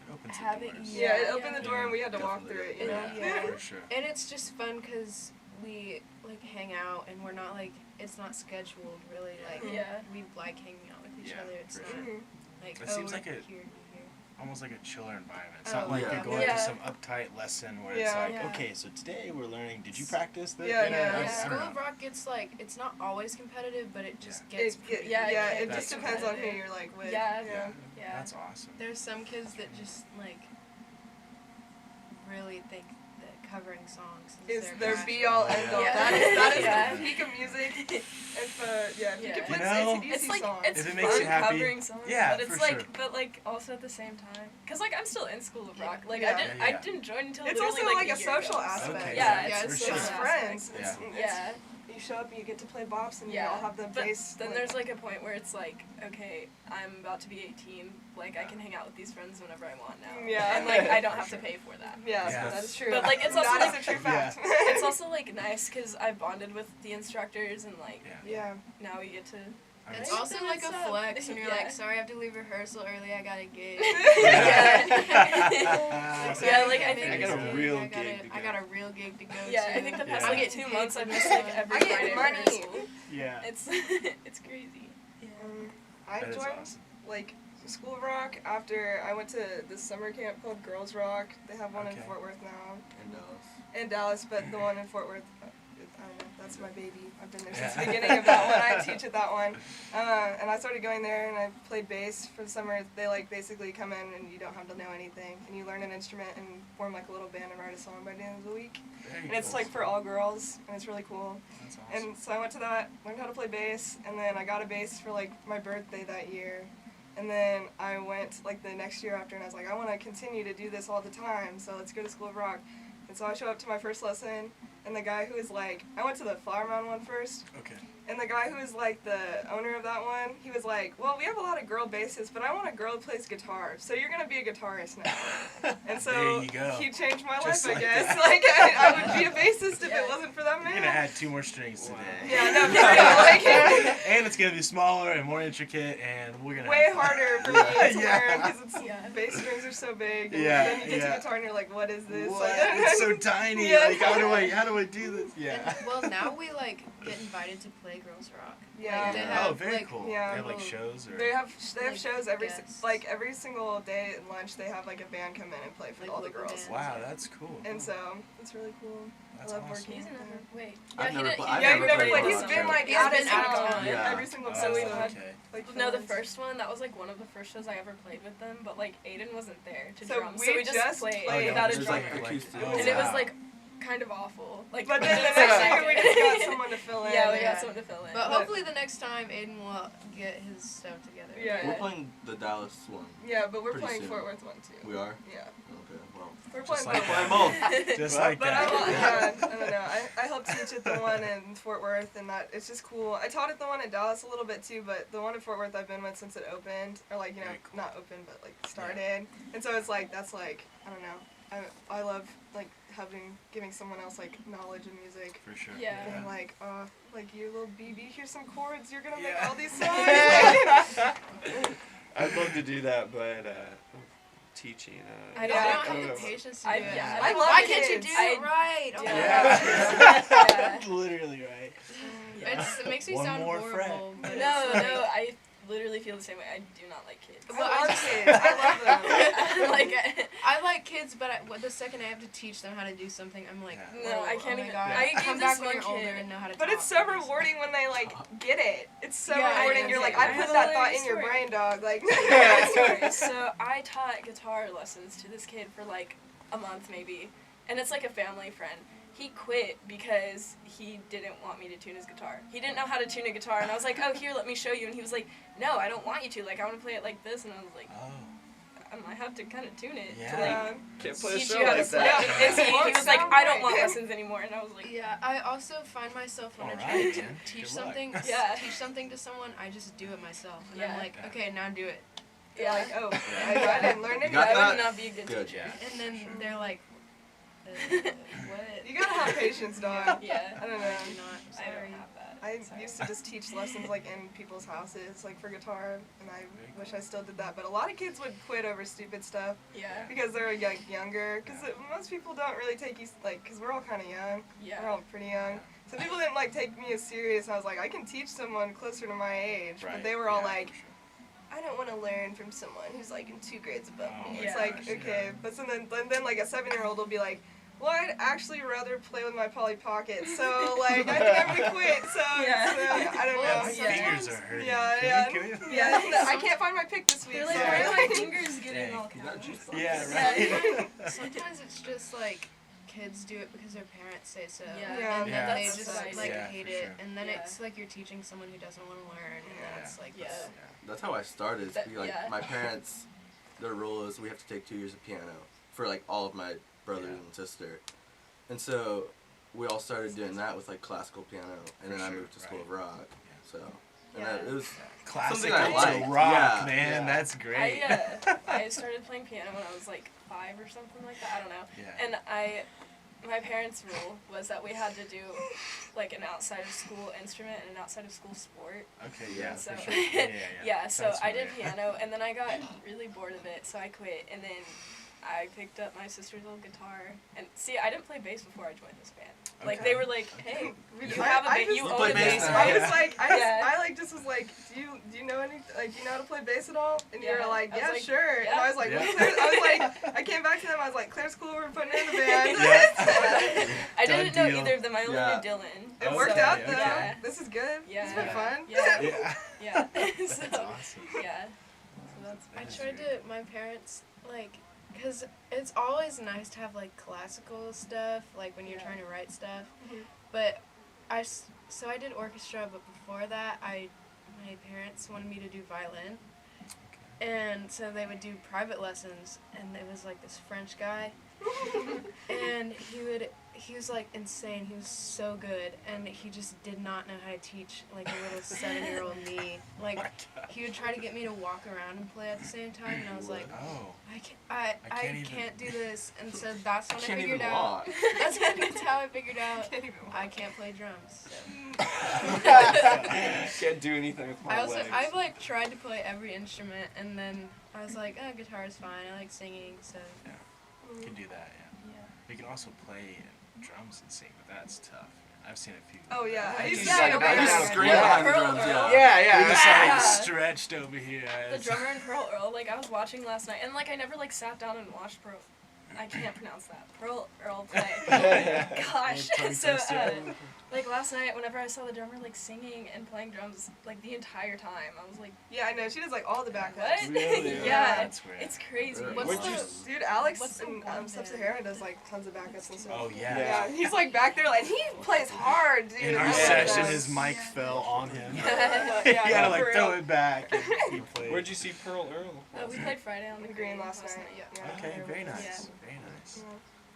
Speaker 5: It opens the
Speaker 6: having-
Speaker 5: doors.
Speaker 4: Yeah, it
Speaker 6: Yeah.
Speaker 4: opened the door and we had to walk through it, you know?
Speaker 6: Yeah.
Speaker 5: For sure.
Speaker 6: and it's just fun because we like hang out and we're not like it's not scheduled really. Like
Speaker 7: Yeah.
Speaker 6: we like hanging out with each
Speaker 5: Yeah,
Speaker 6: other. It's
Speaker 5: for
Speaker 6: not
Speaker 5: sure.
Speaker 4: Mhm.
Speaker 6: like
Speaker 5: It
Speaker 6: oh
Speaker 5: seems
Speaker 6: we're
Speaker 5: like a-
Speaker 6: here, you're here.
Speaker 5: Almost like a chiller environment. It's
Speaker 6: Oh,
Speaker 5: not like
Speaker 2: yeah.
Speaker 5: you're going
Speaker 7: Yeah.
Speaker 5: to some uptight lesson where it's
Speaker 4: Yeah.
Speaker 5: like,
Speaker 6: Yeah.
Speaker 5: okay, so today we're learning. Did you practice this?
Speaker 4: Yeah,
Speaker 5: You know,
Speaker 4: yeah.
Speaker 5: I
Speaker 6: Yeah,
Speaker 5: don't
Speaker 6: School
Speaker 5: know.
Speaker 6: of Rock gets like it's not always competitive, but it just
Speaker 5: Yeah.
Speaker 6: gets
Speaker 4: It
Speaker 6: pretty
Speaker 7: yeah,
Speaker 4: yeah,
Speaker 7: it
Speaker 4: it
Speaker 5: That's
Speaker 4: just depends on who
Speaker 6: competitive.
Speaker 4: you're like with.
Speaker 7: Yeah.
Speaker 5: Yeah.
Speaker 7: Yeah.
Speaker 5: That's awesome.
Speaker 6: There's some kids that just like really think that covering songs
Speaker 4: Is
Speaker 6: their
Speaker 4: their
Speaker 6: passion.
Speaker 4: be all end all.
Speaker 7: Yeah.
Speaker 4: That is
Speaker 7: Yeah.
Speaker 4: the peak of music. If yeah, if you
Speaker 7: Yeah.
Speaker 4: can play
Speaker 5: You know,
Speaker 4: AC/DC
Speaker 7: It's like
Speaker 4: songs.
Speaker 7: it's
Speaker 5: If it
Speaker 7: fun
Speaker 5: makes you happy,
Speaker 7: covering songs,
Speaker 5: yeah,
Speaker 7: but it's
Speaker 5: for
Speaker 7: like,
Speaker 5: sure.
Speaker 7: but like also at the same time, cause like I'm still in School of Rock. Like
Speaker 4: Yeah.
Speaker 7: I
Speaker 5: Yeah.
Speaker 7: didn't join until
Speaker 4: It's
Speaker 7: literally
Speaker 4: also
Speaker 7: like
Speaker 4: like a
Speaker 7: year
Speaker 4: social
Speaker 7: ago.
Speaker 4: aspect.
Speaker 5: Okay,
Speaker 7: Yeah,
Speaker 6: yeah,
Speaker 7: it's
Speaker 6: it's
Speaker 7: social
Speaker 4: It's
Speaker 6: social
Speaker 4: friends.
Speaker 5: Yeah.
Speaker 7: Yeah.
Speaker 4: You show up and you get to play bops and you
Speaker 7: Yeah,
Speaker 4: all have the
Speaker 7: but
Speaker 4: bass.
Speaker 7: then
Speaker 4: like-
Speaker 7: there's like a point where it's like, okay, I'm about to be 18. Like I can hang out with these friends whenever I want now.
Speaker 4: Yeah.
Speaker 7: And like I don't
Speaker 5: For
Speaker 7: have
Speaker 5: sure.
Speaker 7: to pay for that.
Speaker 4: yeah,
Speaker 5: Yeah.
Speaker 4: that is true.
Speaker 7: But, like, it's also,
Speaker 4: That is
Speaker 7: like-
Speaker 4: a true fact.
Speaker 7: It's also like nice because I bonded with the instructors and like
Speaker 5: Yeah.
Speaker 4: yeah.
Speaker 7: now we get to.
Speaker 5: I
Speaker 6: It's
Speaker 5: mean,
Speaker 6: also
Speaker 7: It's
Speaker 6: like a
Speaker 7: up.
Speaker 6: flex when you're
Speaker 7: Yeah.
Speaker 6: like, sorry, I have to leave rehearsal early. I got a gig.
Speaker 7: Yeah.
Speaker 6: Sorry,
Speaker 7: like, I
Speaker 6: can't
Speaker 7: think
Speaker 6: make
Speaker 1: I got a
Speaker 6: this
Speaker 1: real
Speaker 6: gig.
Speaker 1: gig to
Speaker 6: I
Speaker 1: go.
Speaker 6: got a real gig to go
Speaker 7: Yeah,
Speaker 6: to.
Speaker 7: I think the
Speaker 5: Yeah.
Speaker 7: past
Speaker 6: I'm
Speaker 7: like
Speaker 6: getting
Speaker 7: 2
Speaker 6: paid
Speaker 7: months
Speaker 6: for
Speaker 7: I've
Speaker 6: this
Speaker 7: missed like
Speaker 6: stuff.
Speaker 7: every
Speaker 4: I get
Speaker 7: Friday
Speaker 4: money.
Speaker 7: rehearsal.
Speaker 5: yeah.
Speaker 7: It's crazy. Yeah.
Speaker 4: I
Speaker 5: That is
Speaker 4: joined
Speaker 5: awesome.
Speaker 4: like School of Rock after I went to this summer camp called Girls Rock. They have one in
Speaker 5: Okay.
Speaker 4: Fort Worth now.
Speaker 2: In Dallas.
Speaker 4: In Dallas, but the one in Fort Worth, I don't know, that's my baby. I've been there since the
Speaker 5: Yeah.
Speaker 4: beginning of that one. I teach at that one. And I started going there and I played bass for the summer. They like basically come in and you don't have to know anything. And you learn an instrument and form like a little band and write a song by the end of the week.
Speaker 5: Very
Speaker 4: And it's
Speaker 5: cool.
Speaker 4: like for all girls and it's really cool.
Speaker 5: That's awesome.
Speaker 4: And so I went to that, learned how to play bass, and then I got a bass for like my birthday that year. And then I went like the next year after and I was like, I want to continue to do this all the time, so let's go to School of Rock. And so I show up to my first lesson, and the guy who is like, I went to the Flower Mound one first.
Speaker 5: Okay.
Speaker 4: And the guy who is like the owner of that one, he was like, well, we have a lot of girl bassists, but I want a girl who plays guitar, so you're gonna be a guitarist now. And so
Speaker 5: There you go.
Speaker 4: he changed my
Speaker 5: Just
Speaker 4: life,
Speaker 5: like
Speaker 4: I guess.
Speaker 5: that.
Speaker 4: Like I would be a bassist if it wasn't for that
Speaker 5: You're
Speaker 4: man.
Speaker 5: gonna add 2 more strings today.
Speaker 4: Yeah, no, for real. Like,
Speaker 5: And it's gonna be smaller and more intricate, and we're gonna
Speaker 4: way
Speaker 5: have fun.
Speaker 4: harder for me to
Speaker 5: Yeah.
Speaker 4: learn because it's
Speaker 7: Yeah.
Speaker 4: bass strings are so big. And
Speaker 5: Yeah,
Speaker 4: then you get
Speaker 5: yeah.
Speaker 4: to guitar and you're like, what is this?
Speaker 5: What?
Speaker 4: Like,
Speaker 5: It's so tiny.
Speaker 4: Yeah.
Speaker 5: Like, how do I do this? Yeah.
Speaker 6: And, well, now we like get invited to play Girls Rock.
Speaker 4: Yeah.
Speaker 6: Like, they
Speaker 5: Oh,
Speaker 6: have,
Speaker 5: very
Speaker 6: like,
Speaker 5: cool.
Speaker 4: yeah.
Speaker 5: They have like shows or.
Speaker 4: They have
Speaker 6: Like,
Speaker 4: shows every
Speaker 6: guests.
Speaker 4: like every single day at lunch. They have like a band come in and play for
Speaker 6: Like
Speaker 4: all the
Speaker 6: local
Speaker 4: girls.
Speaker 6: bands.
Speaker 5: Wow, that's cool.
Speaker 4: And so it's really cool.
Speaker 5: That's
Speaker 4: I love
Speaker 5: awesome.
Speaker 4: working
Speaker 7: He's
Speaker 4: with
Speaker 7: never.
Speaker 4: him.
Speaker 7: Wait.
Speaker 2: I've never pla- I've
Speaker 4: Yeah, you've
Speaker 2: never
Speaker 4: never
Speaker 2: played
Speaker 4: played. He's
Speaker 2: rock
Speaker 4: been
Speaker 2: show.
Speaker 4: like
Speaker 6: He's
Speaker 4: at
Speaker 6: been
Speaker 4: it
Speaker 6: out
Speaker 4: all
Speaker 6: of
Speaker 4: time.
Speaker 2: Yeah.
Speaker 4: Every single
Speaker 5: Oh,
Speaker 7: So we
Speaker 4: episode.
Speaker 7: had-
Speaker 5: okay.
Speaker 4: Like
Speaker 7: No, the
Speaker 4: films.
Speaker 7: first one, that was like one of the first shows I ever played with them, but like Aiden wasn't there to
Speaker 4: So
Speaker 7: drum.
Speaker 4: we
Speaker 7: So we
Speaker 4: just
Speaker 7: just played
Speaker 4: played.
Speaker 7: without a
Speaker 2: There's
Speaker 7: drummer.
Speaker 2: like acoustic.
Speaker 5: Oh,
Speaker 7: And it was
Speaker 5: wow.
Speaker 7: like kind of awful. Like,
Speaker 4: But then the
Speaker 7: it's
Speaker 4: next
Speaker 7: like-
Speaker 4: year we just got someone to fill in.
Speaker 7: Yeah, we
Speaker 6: Yeah.
Speaker 7: got someone to fill in.
Speaker 6: But hopefully the next time Aiden will get his stuff together.
Speaker 4: Yeah.
Speaker 2: We're playing the Dallas one.
Speaker 4: Yeah, but we're
Speaker 2: Pretty
Speaker 4: playing
Speaker 2: soon.
Speaker 4: Fort Worth one too.
Speaker 2: We are?
Speaker 4: Yeah.
Speaker 2: Okay, well.
Speaker 4: We're
Speaker 5: Just
Speaker 4: playing
Speaker 5: like
Speaker 4: both.
Speaker 5: that.
Speaker 2: Play 'em both.
Speaker 5: Just
Speaker 2: Well,
Speaker 5: like
Speaker 4: But I
Speaker 5: that.
Speaker 4: don't know. I helped teach at the one in Fort Worth, and that it's just cool. I taught at the one in Dallas a little bit too, but the one in Fort Worth I've been with since it opened, or like
Speaker 5: Very cool.
Speaker 4: not opened, but like started. And so it's like that's like I don't know. I love like giving someone else like knowledge in music.
Speaker 5: For sure.
Speaker 7: Yeah.
Speaker 4: Being like, like you little BB, here's some chords. You're gonna make
Speaker 5: Yeah.
Speaker 4: all these songs.
Speaker 1: I'd love to do that, but teaching.
Speaker 7: I
Speaker 6: I
Speaker 7: don't
Speaker 6: don't
Speaker 4: know.
Speaker 6: have the patience to do
Speaker 7: I-
Speaker 6: it.
Speaker 7: yeah,
Speaker 6: Like,
Speaker 4: I love
Speaker 6: why can't you
Speaker 4: kids.
Speaker 6: do
Speaker 7: I-
Speaker 6: it right? Oh my
Speaker 7: Yeah.
Speaker 6: gosh.
Speaker 7: Yeah.
Speaker 5: Literally right.
Speaker 6: It makes me
Speaker 5: One
Speaker 6: sound
Speaker 5: more
Speaker 6: horrible.
Speaker 5: fret.
Speaker 6: But
Speaker 7: No,
Speaker 6: it's like,
Speaker 7: no, I literally feel the same way. I do not like kids.
Speaker 6: Well,
Speaker 4: I
Speaker 6: I
Speaker 4: love
Speaker 6: just-
Speaker 4: kids. I love them.
Speaker 7: like,
Speaker 6: I like kids, but the second I have to teach them how to do something, I'm like,
Speaker 5: Yeah.
Speaker 7: no,
Speaker 6: oh,
Speaker 7: I can't
Speaker 6: oh my
Speaker 7: even.
Speaker 6: God.
Speaker 7: I
Speaker 6: Come
Speaker 7: gave
Speaker 6: back
Speaker 7: this
Speaker 6: when
Speaker 7: one
Speaker 6: you're older
Speaker 7: kid.
Speaker 6: and know how to
Speaker 4: But
Speaker 6: talk.
Speaker 4: it's so rewarding when they like get it. It's so
Speaker 6: Yeah,
Speaker 4: rewarding.
Speaker 6: I
Speaker 4: You're
Speaker 6: know.
Speaker 4: like, I
Speaker 7: I
Speaker 4: put
Speaker 7: have
Speaker 4: that
Speaker 7: a
Speaker 4: thought in your
Speaker 7: story.
Speaker 4: brain, dog. Like,
Speaker 7: Yeah, story. So I taught guitar lessons to this kid for like a month maybe, and it's like a family friend. He quit because he didn't want me to tune his guitar. He didn't know how to tune a guitar, and I was like, oh, here, let me show you. And he was like, no, I don't want you to. Like, I want to play it like this. And I was like,
Speaker 5: Oh.
Speaker 7: I might have to kind of tune it
Speaker 5: Yeah.
Speaker 7: to like
Speaker 1: Can't play a
Speaker 7: teach
Speaker 1: show
Speaker 7: you how to
Speaker 1: like
Speaker 7: play.
Speaker 1: that.
Speaker 7: And he was like, I don't want
Speaker 4: Right.
Speaker 7: lessons anymore. And I was like,
Speaker 6: Yeah, I also find myself when I
Speaker 5: All
Speaker 6: try
Speaker 5: right,
Speaker 6: to
Speaker 5: man.
Speaker 6: teach
Speaker 5: Good luck.
Speaker 6: something,
Speaker 7: Yeah.
Speaker 6: teach something to someone, I just do it myself, and
Speaker 7: Yeah.
Speaker 6: I'm like,
Speaker 5: Yeah.
Speaker 6: okay, now do it,
Speaker 4: you're
Speaker 7: yeah.
Speaker 4: like, oh,
Speaker 5: Yeah.
Speaker 4: I didn't learn
Speaker 2: You
Speaker 4: any
Speaker 2: got
Speaker 4: of
Speaker 7: I
Speaker 4: that.
Speaker 7: would not be a good
Speaker 2: Good.
Speaker 7: teacher.
Speaker 5: Yeah.
Speaker 6: and then
Speaker 5: Sure.
Speaker 6: they're like, what?
Speaker 4: You gotta have patience, dog.
Speaker 7: Yeah.
Speaker 4: I don't know.
Speaker 6: I do not. I'm
Speaker 7: I
Speaker 6: sorry.
Speaker 7: don't have that.
Speaker 4: I
Speaker 7: Sorry.
Speaker 4: used to just teach lessons like in people's houses, like for guitar, and I
Speaker 5: Very
Speaker 4: wish I still did that. But a lot of kids would quit over stupid stuff
Speaker 7: Yeah.
Speaker 4: because they're like younger. Because most people don't really take you like, because we're all kind of young. We're
Speaker 7: Yeah.
Speaker 4: all pretty young. So people didn't like take me as serious. I was like, I can teach someone closer to my age.
Speaker 5: Right.
Speaker 4: But they were all
Speaker 5: Yeah,
Speaker 4: like,
Speaker 5: for sure.
Speaker 4: I don't want to learn from someone who's like in 2 grades above
Speaker 5: Oh
Speaker 4: me.
Speaker 5: my
Speaker 4: It's
Speaker 5: gosh,
Speaker 4: like, okay.
Speaker 5: yeah.
Speaker 4: But so then like a 7-year-old will be like, well, I'd actually rather play with my Polly Pocket. So like, I think I'm gonna quit. So,
Speaker 7: Yeah.
Speaker 4: so I don't
Speaker 6: Well,
Speaker 4: know.
Speaker 5: My
Speaker 6: yeah.
Speaker 5: fingers are hurting.
Speaker 4: Yeah,
Speaker 5: Can
Speaker 4: yeah.
Speaker 5: we- can we-
Speaker 4: Yeah, I can't find my pick this week.
Speaker 7: They're like,
Speaker 4: so-
Speaker 7: why are my fingers getting
Speaker 5: Dang.
Speaker 7: all
Speaker 2: You got
Speaker 7: calloused?
Speaker 2: juice
Speaker 5: Yeah, right.
Speaker 6: Sometimes it's just like kids do it because their parents say so.
Speaker 7: Yeah.
Speaker 4: Yeah.
Speaker 6: And then
Speaker 5: Yeah.
Speaker 6: they
Speaker 7: That's
Speaker 6: just
Speaker 7: society.
Speaker 6: like
Speaker 5: Yeah,
Speaker 6: hate
Speaker 5: for
Speaker 6: it,
Speaker 5: sure.
Speaker 6: and then
Speaker 7: Yeah.
Speaker 6: it's like you're teaching someone who doesn't want to learn, and then
Speaker 5: Yeah.
Speaker 6: it's like,
Speaker 7: Yeah.
Speaker 2: That's how I started.
Speaker 7: That-
Speaker 2: Like
Speaker 7: yeah.
Speaker 2: my parents, their rule is we have to take 2 years of piano for like all of my brothers
Speaker 5: Yeah.
Speaker 2: and sister, and so we all started doing that with like classical piano, and
Speaker 5: For
Speaker 2: then I
Speaker 5: sure,
Speaker 2: moved to school
Speaker 5: right.
Speaker 2: of rock.
Speaker 5: Yeah.
Speaker 2: So and
Speaker 7: Yeah.
Speaker 2: it was
Speaker 5: Classical
Speaker 2: I
Speaker 5: to
Speaker 2: liked.
Speaker 5: rock,
Speaker 2: Yeah.
Speaker 5: man.
Speaker 2: Yeah.
Speaker 5: That's great.
Speaker 7: I started playing piano when I was like 5 or something like that. I don't know.
Speaker 5: Yeah.
Speaker 7: And my parents' rule was that we had to do like an outside of school instrument and an outside of school sport.
Speaker 5: Okay, yeah,
Speaker 7: So-
Speaker 5: for sure. Yeah, yeah,
Speaker 7: Yeah, so
Speaker 5: Sounds
Speaker 7: I did
Speaker 5: familiar.
Speaker 7: piano, and then I got really bored of it, so I quit. And then I picked up my sister's old guitar. And see, I didn't play bass before I joined this band. Like they
Speaker 5: Okay.
Speaker 7: were like, "Hey,
Speaker 4: We-
Speaker 7: you have a
Speaker 4: I
Speaker 7: bass.
Speaker 4: just-
Speaker 7: You
Speaker 2: You
Speaker 7: own
Speaker 2: play
Speaker 7: a
Speaker 2: bass
Speaker 7: bass."
Speaker 2: now.
Speaker 4: I
Speaker 2: Yeah.
Speaker 4: was like,
Speaker 7: Yeah.
Speaker 4: I like just was like, do you know any, like, do you know how to play bass at all? And you
Speaker 7: Yeah.
Speaker 4: were like,
Speaker 7: I was
Speaker 4: yeah,
Speaker 7: like,
Speaker 4: sure. And
Speaker 7: yeah.
Speaker 4: I was like,
Speaker 5: Yeah.
Speaker 4: well, Claire, I was like, I came back to them, I was like, Claire's cool, we're putting her in the band.
Speaker 5: Yeah.
Speaker 7: I
Speaker 5: Done
Speaker 7: didn't know
Speaker 5: deal.
Speaker 7: either of them. I only
Speaker 2: Yeah.
Speaker 7: knew Dylan.
Speaker 4: It worked
Speaker 5: Okay,
Speaker 4: out though.
Speaker 7: okay.
Speaker 4: This is good.
Speaker 7: Yeah.
Speaker 4: It's been
Speaker 5: Yeah.
Speaker 4: fun.
Speaker 7: Yeah.
Speaker 5: Yeah.
Speaker 7: Yeah.
Speaker 5: That's
Speaker 7: so,
Speaker 5: awesome.
Speaker 7: yeah. So that's
Speaker 6: I
Speaker 5: That is
Speaker 6: tried
Speaker 5: great.
Speaker 6: to, my parents, like, because it's always nice to have, like, classical stuff, like, when you're
Speaker 7: Yeah.
Speaker 6: trying to write stuff.
Speaker 4: Mhm.
Speaker 6: But so I did orchestra, but before that, my parents wanted me to do violin. And so they would do private lessons, and it was, like, this French guy. and he was like insane. He was so good, and he just did not know how to teach like a little 7-year-old me. Like he would try to get me to walk around and play at the same time, and I was like,
Speaker 5: Oh.
Speaker 6: I
Speaker 5: can't
Speaker 6: can't do this. And so that's when I
Speaker 2: Can't
Speaker 6: figured
Speaker 2: even
Speaker 6: out.
Speaker 2: walk.
Speaker 6: That's how I figured out
Speaker 4: Can't even walk.
Speaker 6: I can't play drums. So.
Speaker 1: Can't do anything with my legs.
Speaker 6: I've like tried to play every instrument, and then I was like, oh, guitar is fine. I like singing, so.
Speaker 5: You can do that, yeah.
Speaker 7: Yeah.
Speaker 5: You can also play drums and sing, but that's tough. I've seen a few.
Speaker 4: Oh yeah, I used to
Speaker 1: Yeah,
Speaker 4: sing
Speaker 1: I
Speaker 4: about
Speaker 1: used to
Speaker 4: that.
Speaker 2: scream
Speaker 1: Yeah.
Speaker 2: behind the
Speaker 7: Pearl
Speaker 2: drums,
Speaker 7: Earl.
Speaker 2: yeah.
Speaker 1: Yeah,
Speaker 5: We just
Speaker 1: yeah.
Speaker 5: like stretched over here.
Speaker 7: The drummer in Pearl Earl, like I was watching last night, and like I never like sat down and watched Pearl. I can't pronounce that. Pearl Earl play. Gosh.
Speaker 5: Tongue
Speaker 7: So
Speaker 5: twister.
Speaker 7: like last night, whenever I saw the drummer like singing and playing drums like the entire time, I was like,
Speaker 4: Yeah, I know. She does like all the backups.
Speaker 7: what?
Speaker 1: Really?
Speaker 7: Yeah.
Speaker 5: That's weird.
Speaker 7: It's crazy.
Speaker 2: Really?
Speaker 6: What's
Speaker 1: What'd you
Speaker 6: the
Speaker 4: Dude, Alex
Speaker 6: What's the
Speaker 4: and
Speaker 6: one
Speaker 4: Sub-Sahara does like tons of backups and stuff.
Speaker 5: Oh yeah.
Speaker 4: Yeah, he's like back there, like he plays hard, dude.
Speaker 5: In
Speaker 4: I
Speaker 5: our
Speaker 4: love
Speaker 5: session,
Speaker 4: that.
Speaker 5: his mic fell on him.
Speaker 4: Yeah,
Speaker 5: He had to
Speaker 4: for
Speaker 5: like
Speaker 4: real.
Speaker 5: throw it back. And he played.
Speaker 1: Where'd you see Pearl Earl?
Speaker 7: We played Friday on the
Speaker 4: In Green last night.
Speaker 7: Yeah.
Speaker 5: Okay, very nice.
Speaker 7: Yeah.
Speaker 5: Very nice.
Speaker 4: Yeah.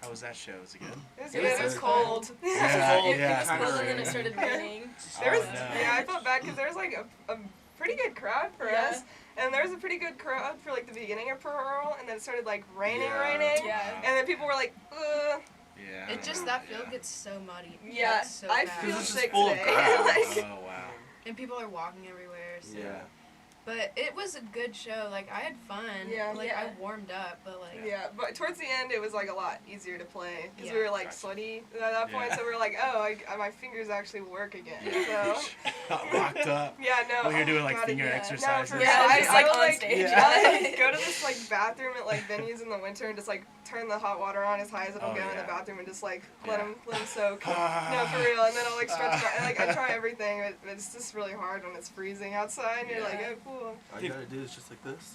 Speaker 5: How was that show? Was it good?
Speaker 4: It was
Speaker 2: It
Speaker 4: good.
Speaker 2: was
Speaker 4: It was
Speaker 2: good.
Speaker 4: cold.
Speaker 5: Yeah,
Speaker 1: cold.
Speaker 5: yeah.
Speaker 7: It was cold, and then it
Speaker 2: Kinda
Speaker 7: started raining.
Speaker 4: There was,
Speaker 5: Oh, no.
Speaker 4: yeah, I felt bad because there was like a pretty good crowd for
Speaker 7: Yeah.
Speaker 4: us, and there was a pretty good crowd for like the beginning of Pearl, and then it started like raining,
Speaker 2: Yeah.
Speaker 7: Yeah.
Speaker 4: and then people were like, ugh.
Speaker 5: Yeah.
Speaker 6: It just that field gets so muddy.
Speaker 4: Yeah,
Speaker 6: It's so
Speaker 4: I
Speaker 6: bad.
Speaker 4: feel
Speaker 2: It's just
Speaker 4: sick
Speaker 2: full of
Speaker 4: today.
Speaker 2: grass.
Speaker 4: Like,
Speaker 5: Oh wow.
Speaker 6: And people are walking everywhere. So.
Speaker 2: Yeah.
Speaker 6: But it was a good show. Like I had fun.
Speaker 4: Yeah.
Speaker 6: Like
Speaker 7: Yeah.
Speaker 6: I warmed up, but like.
Speaker 4: yeah, but towards the end it was like a lot easier to play because we
Speaker 6: Yeah.
Speaker 4: were like
Speaker 5: Gotcha.
Speaker 4: sweaty at that point,
Speaker 5: Yeah.
Speaker 4: so we were like, oh, my fingers actually work again. So
Speaker 5: Got locked up.
Speaker 4: yeah, no.
Speaker 5: When you're doing like
Speaker 4: God,
Speaker 5: finger
Speaker 4: yeah.
Speaker 5: exercises.
Speaker 4: No, for
Speaker 7: Yeah,
Speaker 4: real.
Speaker 7: just, like,
Speaker 4: would,
Speaker 7: on stage.
Speaker 5: Yeah.
Speaker 4: I would, like, go to this like bathroom at like venues in the winter and just like turn the hot water on as high as it'll
Speaker 5: Oh,
Speaker 4: go in
Speaker 5: yeah.
Speaker 4: the bathroom and just like let
Speaker 5: Yeah.
Speaker 4: them soak. No, for real. And then I'll like stretch my, like I try everything, but it's just really hard when it's freezing outside. And you're like,
Speaker 7: Yeah.
Speaker 4: oh, cool.
Speaker 2: All you gotta do is just like this,